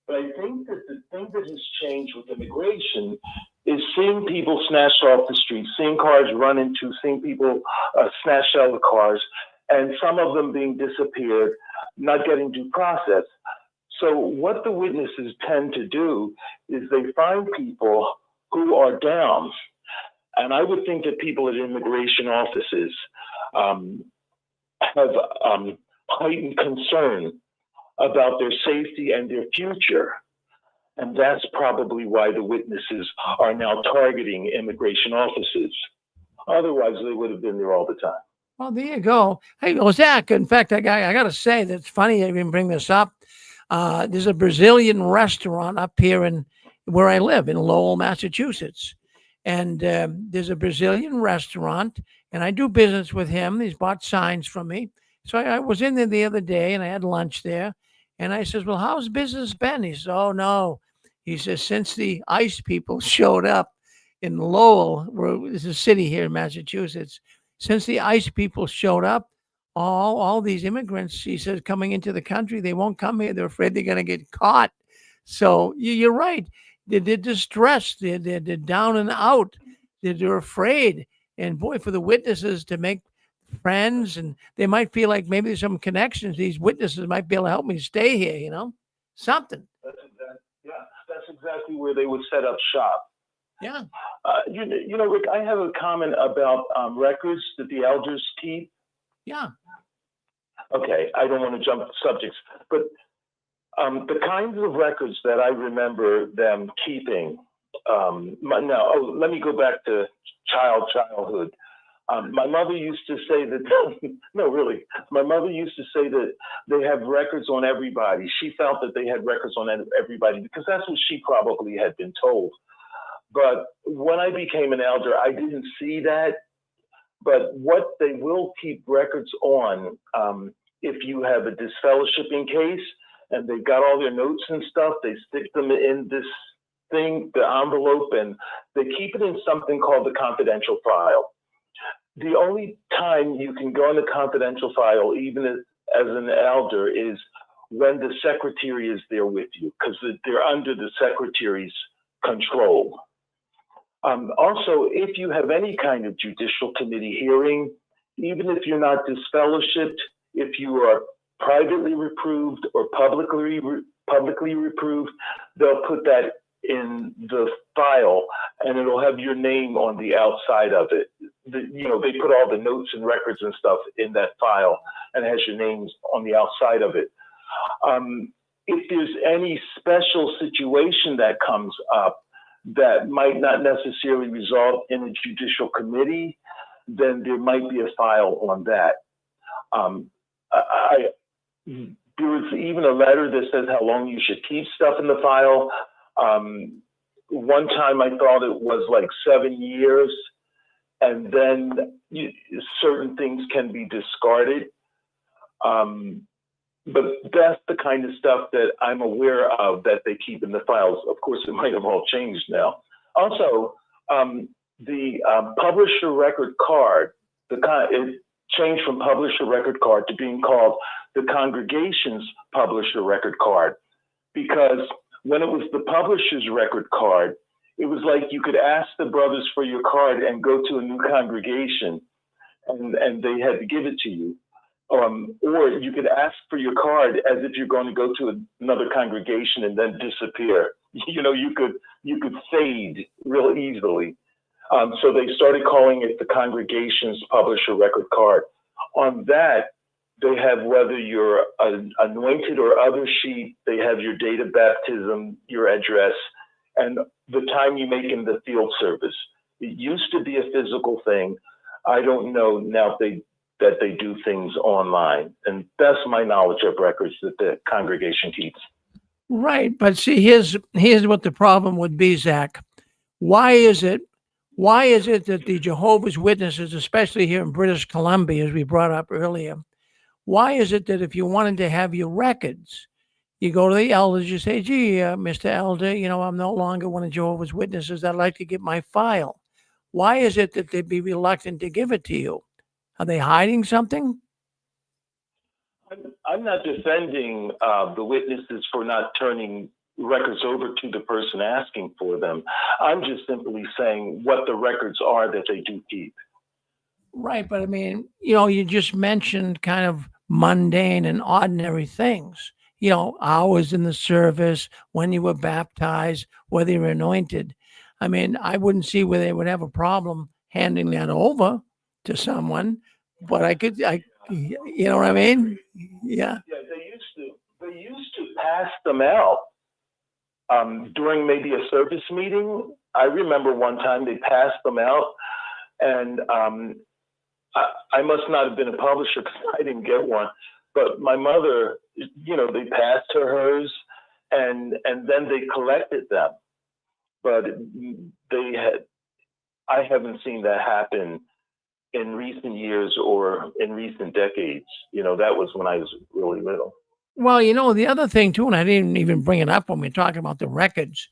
But I think that the thing that has changed with immigration is seeing people snatched off the street, seeing cars run into, seeing people snatched out of cars, and some of them being disappeared, not getting due process. So what the witnesses tend to do is they find people who are down. And I would think that people at immigration offices have heightened concern about their safety and their future. And that's probably why the witnesses are now targeting immigration offices. Otherwise, they would have been there all the time. Well, there you go. Hey, well, Zach, in fact, I got to say, that's funny you even bring this up. There's a Brazilian restaurant up here where I live in Lowell, Massachusetts. And there's a Brazilian restaurant, and I do business with him. He's bought signs from me. So I was in there the other day, and I had lunch there. And I says, "Well, how's business been?" He says, "Oh, no." He says, "Since the ICE people showed up in Lowell, where this is a city here in Massachusetts, since the ICE people showed up, all these immigrants," he says, "coming into the country, they won't come here. They're afraid they're going to get caught." So you're right. They're distressed. They're down and out. They're afraid. And boy, for the witnesses to make friends, and they might feel like maybe there's some connections. These witnesses might be able to help me stay here, something. That's exactly where they would set up shop. Yeah. Rick, I have a comment about records that the elders keep. Yeah. Okay, I don't want to jump subjects, but the kinds of records that I remember them keeping. Let me go back to childhood. My mother used to say that, no, really, my mother used to say that they have records on everybody. She felt that they had records on everybody because that's what she probably had been told. But when I became an elder, I didn't see that. But what they will keep records on, if you have a disfellowshipping case and they've got all their notes and stuff, they stick them in this thing, the envelope, and they keep it in something called the confidential file. The only time you can go in the confidential file, even as an elder, is when the secretary is there with you, because they're under the secretary's control. Also, if you have any kind of judicial committee hearing, even if you're not disfellowshipped, if you are privately reproved or publicly reproved, they'll put that in the file and it'll have your name on the outside of it. They put all the notes and records and stuff in that file and it has your names on the outside of it. If there's any special situation that comes up that might not necessarily result in a judicial committee, then there might be a file on that. There was even a letter that says how long you should keep stuff in the file. One time I thought it was like 7 years, and then certain things can be discarded. But that's the kind of stuff that I'm aware of that they keep in the files. Of course, it might have all changed now. Also, the publisher record card, it changed from publisher record card to being called the congregation's publisher record card, because when it was the publisher's record card, it was like you could ask the brothers for your card and go to a new congregation. and they had to give it to you. Or you could ask for your card as if you're going to go to another congregation and then disappear. You know, you could fade real easily. So they started calling it the congregation's publisher record card. On that, they have whether you're an anointed or other sheet, they have your date of baptism, your address, and the time you make in the field service. It used to be a physical thing. I don't know now that they do things online. And that's my knowledge of records that the congregation keeps. Right. But see, here's what the problem would be, Zach. Why is it that the Jehovah's Witnesses, especially here in British Columbia, as we brought up earlier, why is it that if you wanted to have your records, you go to the elders, you say, gee, Mr. Elder, you know, I'm no longer one of Jehovah's Witnesses. I'd like to get my file. Why is it that they'd be reluctant to give it to you? Are they hiding something? I'm not defending the witnesses for not turning records over to the person asking for them. I'm just simply saying what the records are that they do keep. Right. But I mean, you know, you just mentioned kind of mundane and ordinary things, you know, hours in the service, when you were baptized, whether you're anointed. I mean, I wouldn't see where they would have a problem handing that over to someone, but you know what I mean? Yeah. Yeah, they used to pass them out during maybe a service meeting. I remember one time they passed them out, and I must not have been a publisher because I didn't get one. But my mother, you know, they passed her hers, and then they collected them. But I haven't seen that happen in recent years or in recent decades. You know, that was when I was really little. Well, you know, the other thing too, and I didn't even bring it up when we were talking about the records,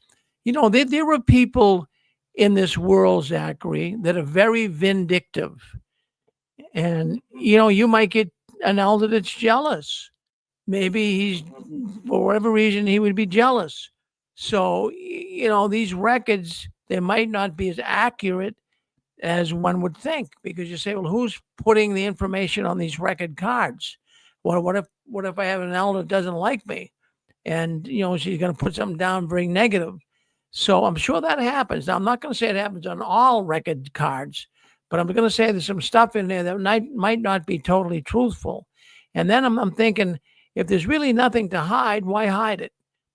you know, there are people in this world, Zachary, that are very vindictive. And, you know, you might get an elder that's jealous. Maybe he's, for whatever reason, he would be jealous. So, you know, these records, they might not be as accurate as one would think, because you say, well, who's putting the information on these record cards? What if I have an elder that doesn't like me, and you know she's going to put something down very negative? So I'm sure that happens. Now I'm not going to say it happens on all record cards, but I'm going to say there's some stuff in there that might not be totally truthful. And then I'm thinking, if there's really nothing to hide, why hide it?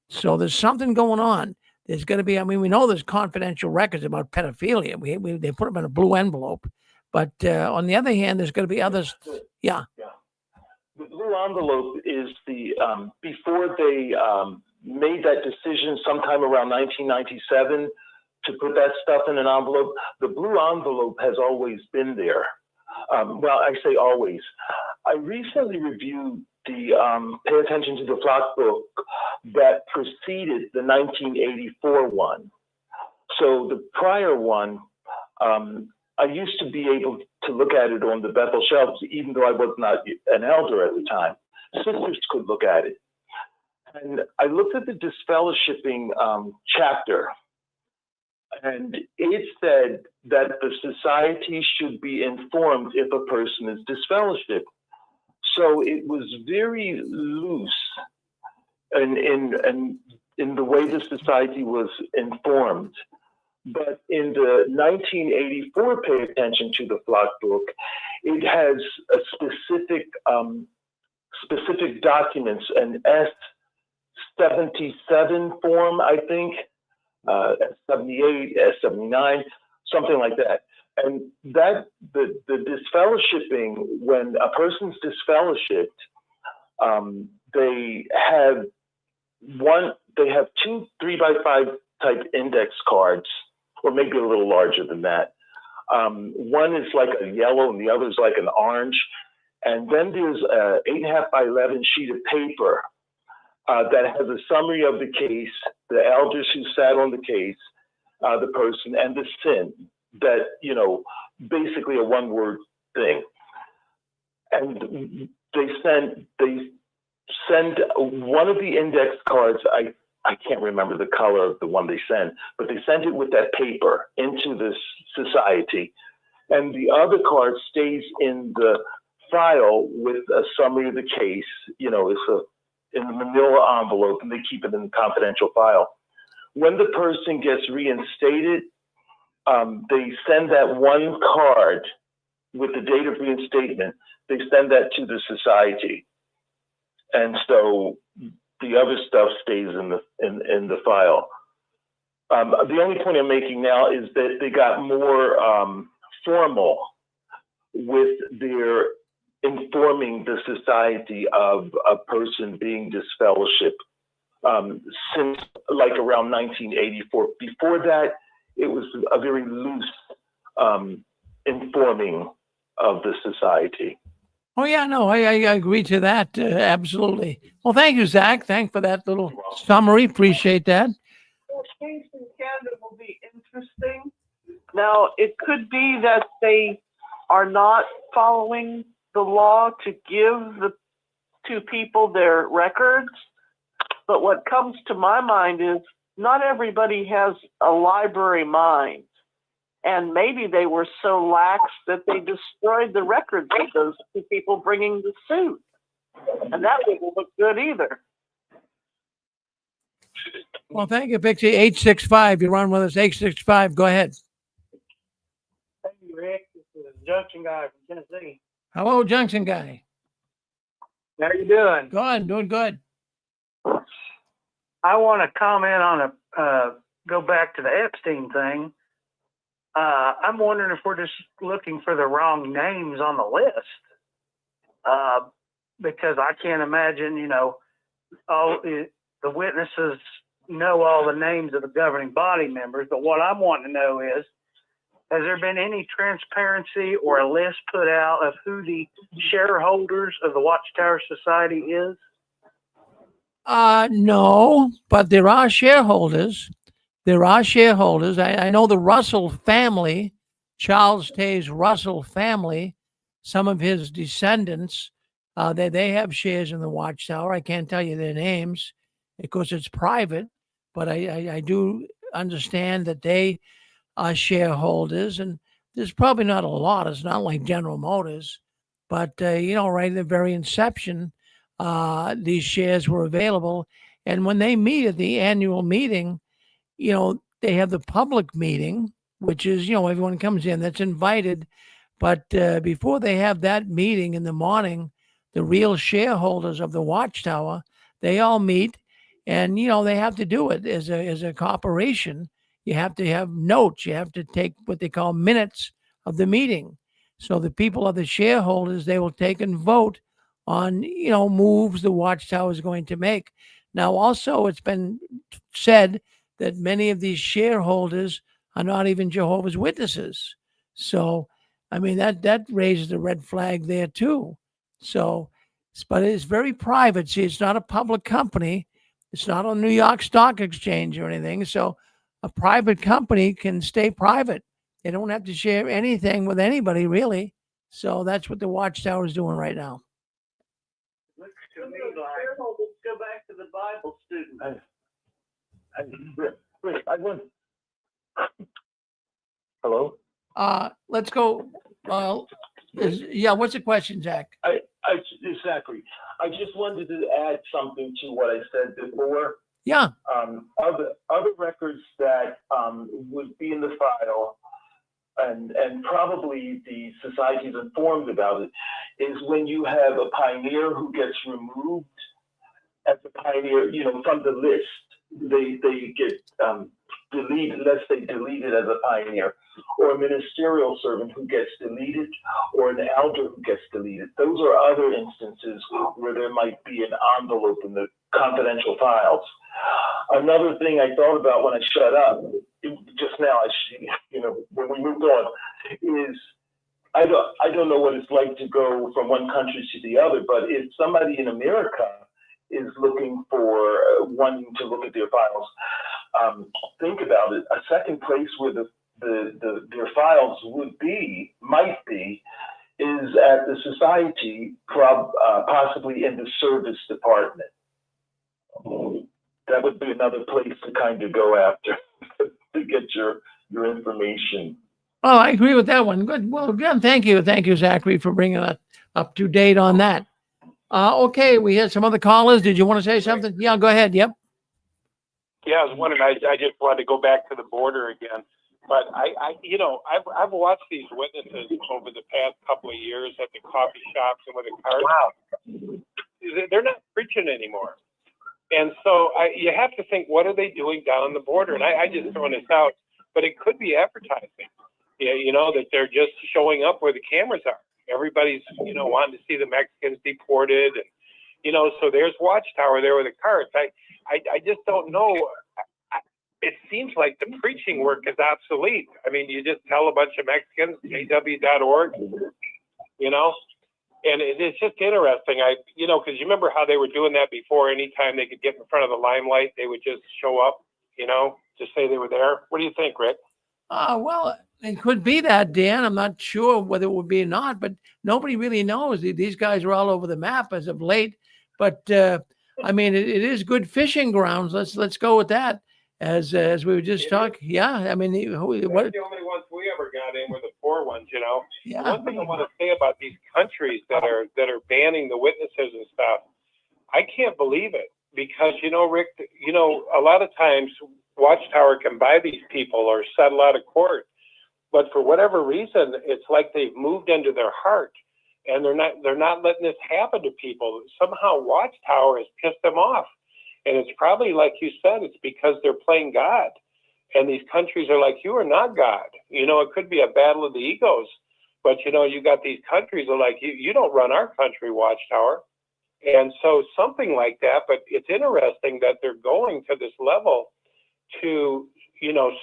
So there's something going on. There's going to be, I mean, we know there's confidential records about pedophilia. They put them in a blue envelope. But on the other hand, there's going to be others. Yeah. The blue envelope is before they made that decision sometime around 1997 to put that stuff in an envelope. The blue envelope has always been there. Well, I say always. I recently reviewed the Pay Attention to the Flock book that preceded the 1984 one. So the prior one, I used to be able to look at it on the Bethel shelves, even though I was not an elder at the time. Sisters could look at it. And I looked at the disfellowshipping chapter, and it said that the society should be informed if a person is disfellowshipped. So it was very loose in the way the society was informed. But in the 1984 Pay Attention to the Flock book, it has a specific documents, an S77 form, I think, S78, S79, something like that. And that the disfellowshipping, when a person's disfellowshipped, they have two 3x5 type index cards, or maybe a little larger than that. One is like a yellow and the other is like an orange. And then there's a 8.5 by 11 sheet of paper that has a summary of the case, the elders who sat on the case, the person, and the sin. That, you know, basically a one-word thing. And they send one of the index cards, I can't remember the color of the one they sent, but they sent it with that paper into this society. and the other card stays in the file with a summary of the case. You know, in the manila envelope, and they keep it in the confidential file. When the person gets reinstated, they send that one card with the date of reinstatement. They send that to the society, and so the other stuff stays in the file. The only point I'm making now is that they got more formal with their informing the society of a person being disfellowshipped since like around 1984. Before that, it was a very loose informing of the society. Oh yeah, no, I agree to that, absolutely. Well, thank you, Zach. Thanks for that little summary. Appreciate that. Well, case in Canada will be interesting. Now, it could be that they are not following the law to give the two people their records. But what comes to my mind is not everybody has a library mind. And maybe they were so lax that they destroyed the records of those two people bringing the suit. And that wouldn't look good either. Well, thank you, Pixie. 865, you're on with us. 865, go ahead. Hey, Rick, this is Junction Guy from Tennessee. Hello, Junction Guy. How you doing? Good, doing good. I want to comment on go back to the Epstein thing. I'm wondering if we're just looking for the wrong names on the list. Because I can't imagine, you know, the witnesses know all the names of the governing body members. But what I'm wanting to know is, has there been any transparency or a list put out of who the shareholders of the Watchtower Society is? No, but there are shareholders. There are shareholders. I know the Russell family, Charles Taze Russell family, some of his descendants, they have shares in the Watchtower. I can't tell you their names because it's private, but I do understand that they are shareholders, and there's probably not a lot. It's not like General Motors, but you know, right at the very inception, these shares were available. And when they meet at the annual meeting, you know, they have the public meeting, which is, you know, everyone comes in that's invited. But before they have that meeting in the morning, the real shareholders of the Watchtower, they all meet, and, you know, they have to do it as a corporation. You have to have notes. You have to take what they call minutes of the meeting. So the people of the shareholders, they will take and vote on, you know, moves the Watchtower is going to make. Now, also, it's been said that many of these shareholders are not even Jehovah's Witnesses. So, I mean, that raises a red flag there too. So, but it's very private. See, it's not a public company. It's not on New York Stock Exchange or anything. So a private company can stay private. They don't have to share anything with anybody, really. So that's what the Watchtower is doing right now. Looks to me like, let's go back to the Bible student. Rick, I want. Hello. Let's go. Yeah. What's the question, Zach? Exactly. I just wanted to add something to what I said before. Yeah. Other records that would be in the file, and probably the society is informed about it, is when you have a pioneer who gets removed as a pioneer, you know, from the list. They get deleted, let's say deleted as a pioneer, or a ministerial servant who gets deleted, or an elder who gets deleted. Those are other instances where there might be an envelope in the confidential files. Another thing I thought about when I shut up just now, you know, when we moved on, is I don't know what it's like to go from one country to the other, but if somebody in America is looking for wanting to look at their files, think about it. A second place where their files might be, is at the society, possibly in the service department. That would be another place to kind of go after to get your information. Oh, I agree with that one. Good. Well, again, thank you. Thank you, Zachary, for bringing us up to date on that. Okay, we had some other callers. Did you want to say something? Yeah, go ahead. Yep. Yeah, I was wondering. I just wanted to go back to the border again, but I've watched these witnesses over the past couple of years at the coffee shops and with the cars. Wow, they're not preaching anymore, and so you have to think, what are they doing down the border? And I just throwing this out, but it could be advertising. Yeah, that they're just showing up where the cameras are. Everybody's wanting to see the Mexicans deported, and so there's Watchtower there with the carts. I just don't know. It seems like the preaching work is obsolete. I mean, you just tell a bunch of Mexicans, AW.org, and it's just interesting. Because you remember how they were doing that before. Anytime they could get in front of the limelight, they would just show up, just say they were there. What do you think, Rick? Well, it could be that, Dan. I'm not sure whether it would be or not, but nobody really knows. These guys are all over the map as of late. But I mean, it is good fishing grounds. Let's go with that. As we were just talking, yeah. I mean, what? The only ones we ever got in were the poor ones, Yeah. One thing I want to say about these countries that are banning the witnesses and stuff, I can't believe it because Rick, a lot of times Watchtower can buy these people or settle out of court, but for whatever reason, it's like they've moved into their heart, and they're not letting this happen to people. Somehow Watchtower has pissed them off, and it's probably like you said, it's because they're playing God, and these countries are like, you are not God. It could be a battle of the egos, but you got these countries that are like, you don't run our country, Watchtower. And so something like that, but it's interesting that they're going to this level to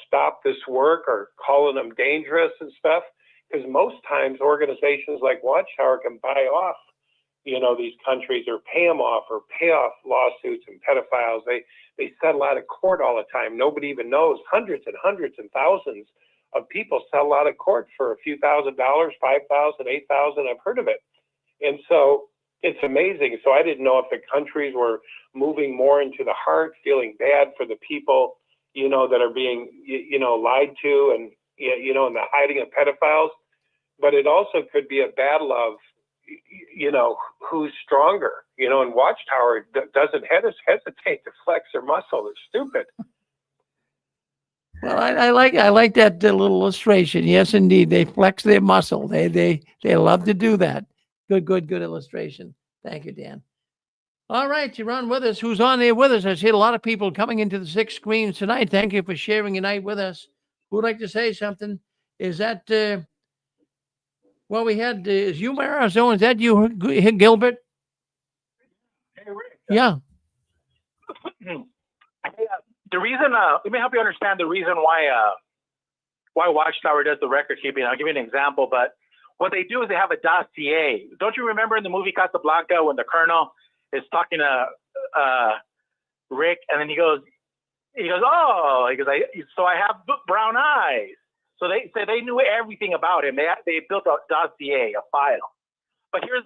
stop this work or calling them dangerous and stuff, because most times organizations like Watchtower can buy off these countries or pay them off or pay off lawsuits and pedophiles. They settle out of court all the time. Nobody even knows. Hundreds and thousands of people settle out of court for a few $1,000, $5,000, $8,000. I've heard of it. And so it's amazing. So I didn't know if the countries were moving more into the heart, feeling bad for the people that are being, lied to and, and the hiding of pedophiles. But it also could be a battle of, who's stronger, and Watchtower doesn't hesitate to flex their muscle. They're stupid. Well, I like that little illustration. Yes, indeed. They flex their muscle. They love to do that. Good illustration. Thank you, Dan. All right, you're on with us. Who's on there with us? I see a lot of people coming into the 6 screens tonight. Thank you for sharing your night with us. Who would like to say something? Is that, well, we had, is you, Marazone? Is that you, Gilbert? Hey, Rick. Yeah. The reason, let me help you understand the reason why Watchtower does the record keeping. I'll give you an example, but what they do is they have a dossier. Don't you remember in the movie Casablanca when the colonel is talking to Rick, and then he goes, so I have brown eyes. So they knew everything about him. They built a dossier, a file. But here's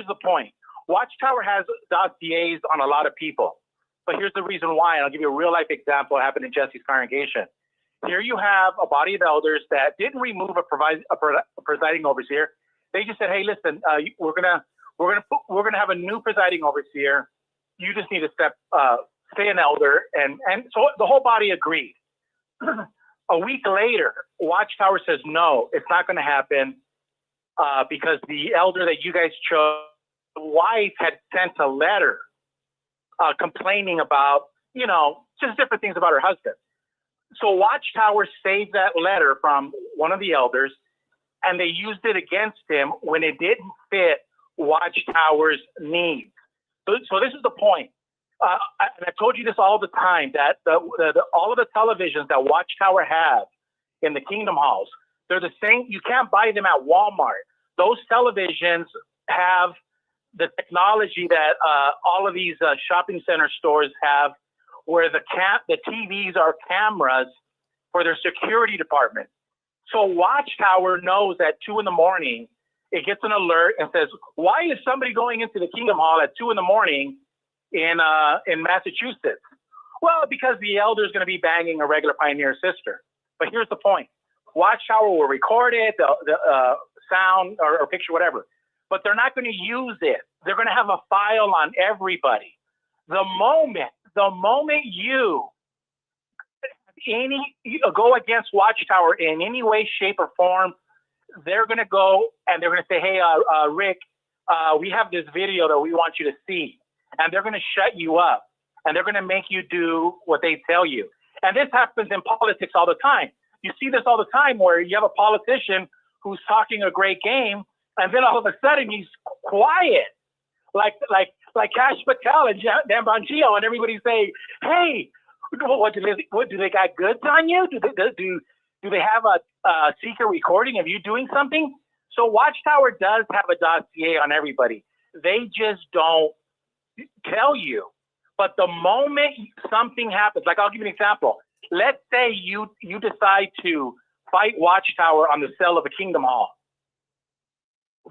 the point. Watchtower has dossiers on a lot of people. But here's the reason why. And I'll give you a real life example. It happened in Jesse's congregation. Here you have a body of elders that didn't remove a presiding overseer. They just said, hey, listen, we're gonna have a new presiding overseer. You just need to stay an elder, and so the whole body agreed. A week later, Watchtower says, no, it's not going to happen because the elder that you guys chose, the wife had sent a letter complaining about, just different things about her husband. So Watchtower saved that letter from one of the elders, and they used it against him when it didn't fit Watchtower's needs. So this is the point. And I've told you this all the time, that all of the televisions that Watchtower have in the Kingdom Halls, they're the same. You can't buy them at Walmart. Those televisions have the technology that all of these shopping center stores have, where the TVs are cameras for their security department. So Watchtower knows at 2 a.m, it gets an alert and says, why is somebody going into the Kingdom Hall at 2 a.m. in Massachusetts? Well, because the elder is going to be banging a regular Pioneer sister. But here's the point. Watchtower will record it, the sound or picture, whatever. But they're not going to use it. They're going to have a file on everybody. The moment you go against Watchtower in any way, shape, or form, they're going to go and they're going to say, hey, Rick, we have this video that we want you to see. And they're going to shut you up. And they're going to make you do what they tell you. And this happens in politics all the time. You see this all the time where you have a politician who's talking a great game, and then all of a sudden he's quiet. Like Cash Patel and Dan Bongio, and everybody's saying, "Hey, what do they got goods on you? Do they have a secret recording of you doing something?" So Watchtower does have a dossier on everybody. They just don't tell you. But the moment something happens, like I'll give you an example. Let's say you decide to fight Watchtower on the cell of a Kingdom Hall.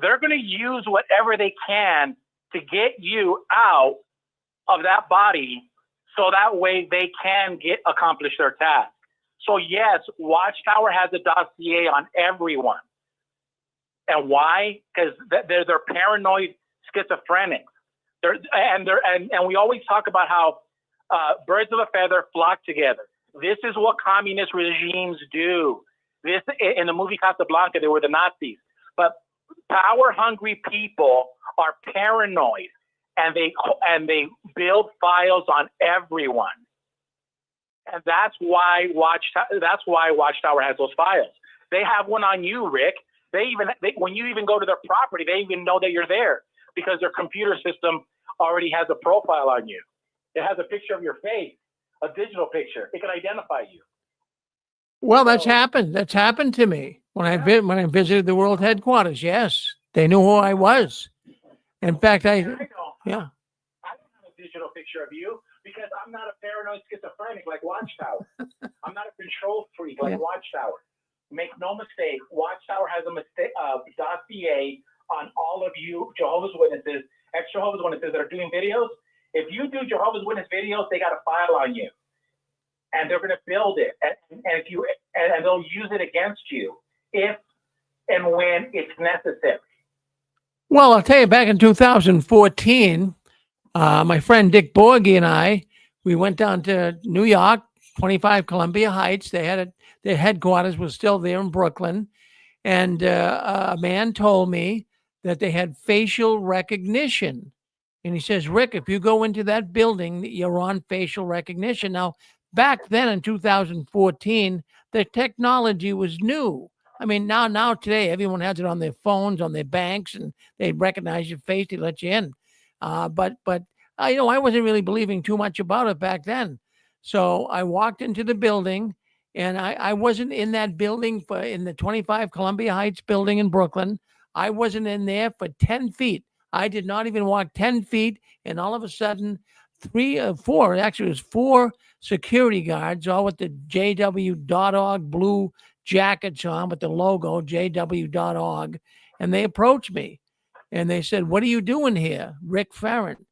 They're going to use whatever they can to get you out of that body so that way they can accomplish their task. So yes, Watchtower has a dossier on everyone. And why? Because they're paranoid schizophrenics. And we always talk about how birds of a feather flock together. This is what communist regimes do. This, in the movie Casablanca, they were the Nazis. But power-hungry people are paranoid, and they build files on everyone. And that's why Watchtower has those files. They have one on you, Rick. When you even go to their property, they even know that you're there because their computer system already has a profile on you. It has a picture of your face, a digital picture. It can identify you. Well, that's happened. That's happened to me when I visited the world headquarters. Yes, they knew who I was. In fact, I don't have a digital picture of you because I'm not a paranoid schizophrenic like Watchtower. I'm not a control freak like Watchtower. Make no mistake, Watchtower has a dossier on all of you Jehovah's Witnesses, ex-Jehovah's Witnesses that are doing videos. If you do Jehovah's Witness videos, they got a file on you. And they're going to build it, and they'll use it against you if and when it's necessary. Well, I'll tell you, back in 2014, my friend Dick Borghi and I, we went down to New York, 25 Columbia Heights. Their headquarters was still there in Brooklyn, and a man told me that they had facial recognition. And he says, Rick, if you go into that building, you're on facial recognition. Now, back then in 2014, the technology was new. I mean, now today, everyone has it on their phones, on their banks, and they recognize your face, they let you in. But I wasn't really believing too much about it back then. So I walked into the building, and I wasn't in that building in the 25 Columbia Heights building in Brooklyn. I wasn't in there for 10 feet. I did not even walk 10 feet, and all of a sudden, four security guards, all with the JW.org blue jackets on with the logo JW.org, and they approached me, and they said, "What are you doing here, Rick Farron?"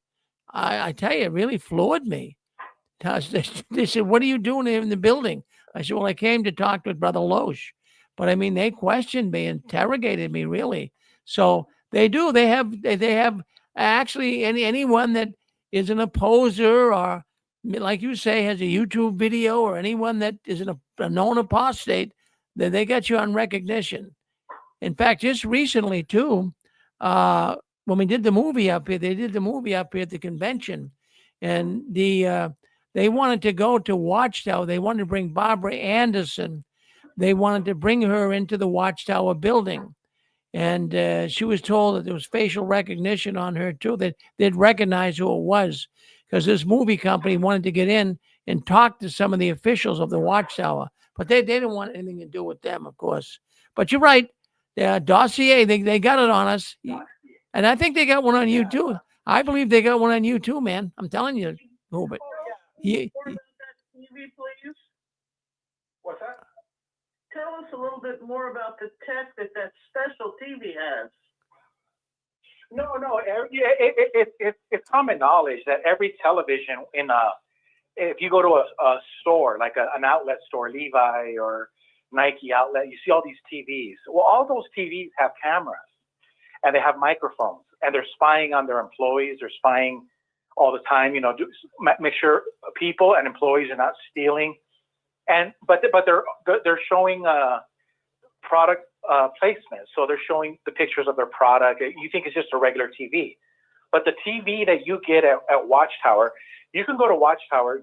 I tell you, it really floored me. They said, "What are you doing here in the building?" I said, "Well, I came to talk with Brother Loesch." But I mean, they questioned me, interrogated me, really. So they do. They have actually anyone that is an opposer or, like you say, has a YouTube video, or anyone that is a known apostate, then they got you on recognition. In fact, just recently too, when we did the movie up here, they did the movie up here at the convention, and they wanted to go to Watchtower. They wanted to bring Barbara Anderson. They wanted to bring her into the Watchtower building. And she was told that there was facial recognition on her too, that they'd recognize who it was, because this movie company wanted to get in and talk to some of the officials of the Watchtower. But they didn't want anything to do with them, of course. But you're right. The dossier, they got it on us. And I think they got one on you too. I believe they got one on you too, man. I'm telling you, Hubert. TV, please. What's that? Tell us a little bit more about the tech that special TV has. No. It's common knowledge that every television if you go to a store, like an outlet store, Levi or Nike outlet. You see all these TVs. Well, all those TVs have cameras and they have microphones, and they're spying on their employees. They're spying all the time, make sure people and employees are not stealing. But they're showing product placement. So they're showing the pictures of their product. You think it's just a regular TV, but the TV that you get at Watchtower, you can go to Watchtower,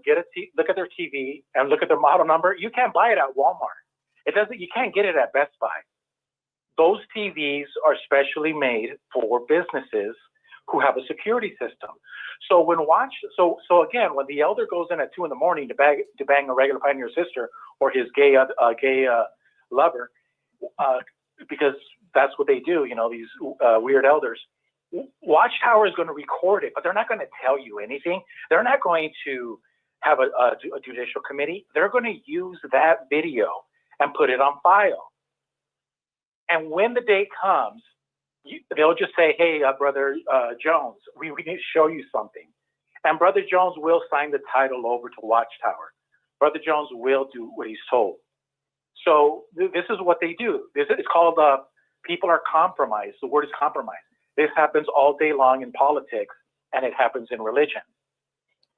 look at their TV and look at their model number. You can't buy it at Walmart. You can't get it at Best Buy. Those TVs are specially made for businesses who have a security system. So when again, when the elder goes in at 2 a.m. to bang a regular pioneer sister or his gay lover, because that's what they do, these weird elders. Watchtower is going to record it, but they're not going to tell you anything. They're not going to have a judicial committee. They're going to use that video and put it on file. And when the day comes, they'll just say, hey, Brother Jones, we need to show you something. And Brother Jones will sign the title over to Watchtower. Brother Jones will do what he's told. So this is what they do. It's called people are compromised. The word is compromise. This happens all day long in politics, and it happens in religion.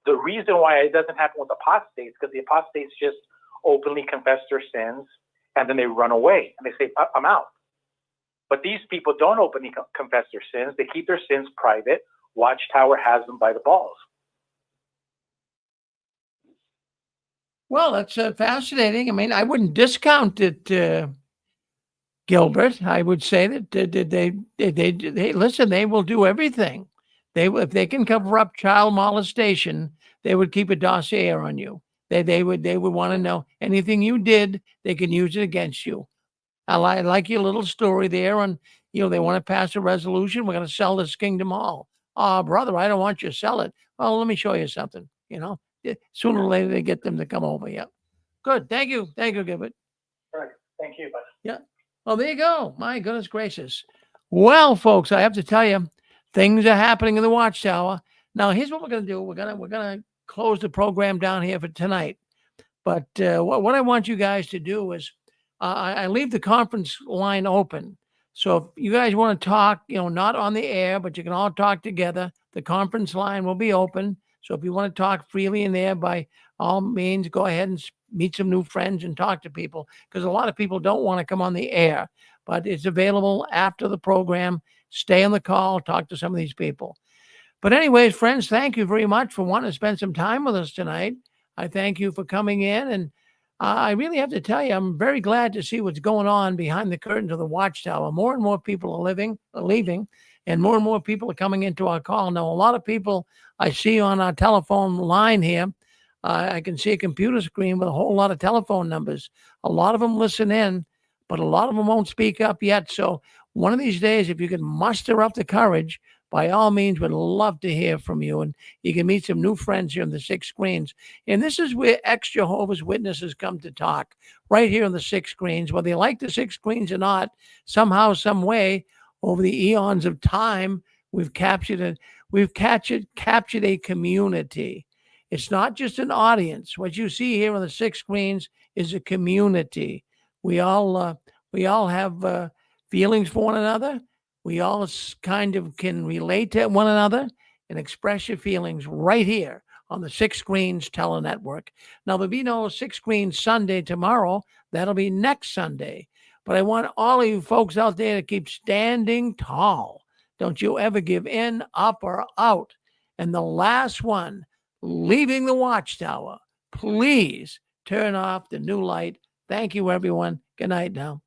The reason why it doesn't happen with apostates, because the apostates just openly confess their sins, and then they run away, and they say, I'm out. But these people don't openly confess their sins. They keep their sins private. Watchtower has them by the balls. Well, that's fascinating. I mean, I wouldn't discount it, Gilbert. I would say that they listen. They will do everything. If they can cover up child molestation, they would keep a dossier on you. They would want to know anything you did. They can use it against you. I like your little story there on, they want to pass a resolution. We're going to sell this Kingdom Hall. Oh, brother, I don't want you to sell it. Well, let me show you something, Sooner or later, they get them to come over. Yeah. Good. Thank you. Thank you, Gilbert. All right. Thank you, bud. Yeah. Well, there you go. My goodness gracious. Well, folks, I have to tell you, things are happening in the Watchtower. Now, here's what we're going to do. We're going to close the program down here for tonight. But what I want you guys to do is I leave the conference line open. So if you guys want to talk, not on the air, but you can all talk together, the conference line will be open. So if you want to talk freely in there, by all means, go ahead and meet some new friends and talk to people, because a lot of people don't want to come on the air, but it's available after the program. Stay on the call, talk to some of these people. But anyways, friends, thank you very much for wanting to spend some time with us tonight. I thank you for coming in, and I really have to tell you, I'm very glad to see what's going on behind the curtains of the Watchtower. More and more people are leaving, and more people are coming into our call. Now, a lot of people I see on our telephone line here, I can see a computer screen with a whole lot of telephone numbers. A lot of them listen in, but a lot of them won't speak up yet. So one of these days, if you can muster up the courage, by all means, we'd love to hear from you. And you can meet some new friends here in the 6 Screens. And this is where ex-Jehovah's Witnesses come to talk, right here in the 6 Screens. Whether you like the 6 Screens or not, somehow, some way, over the eons of time, we've captured a community. It's not just an audience. What you see here on the 6 Screens is a community. We all have feelings for one another. We all kind of can relate to one another and express your feelings right here on the 6 Screens Telenetwork. Now, there'll be no 6 Screens Sunday tomorrow. That'll be next Sunday. But I want all of you folks out there to keep standing tall. Don't you ever give in, up, or out. And the last one, leaving the Watchtower, please turn off the new light. Thank you, everyone. Good night now.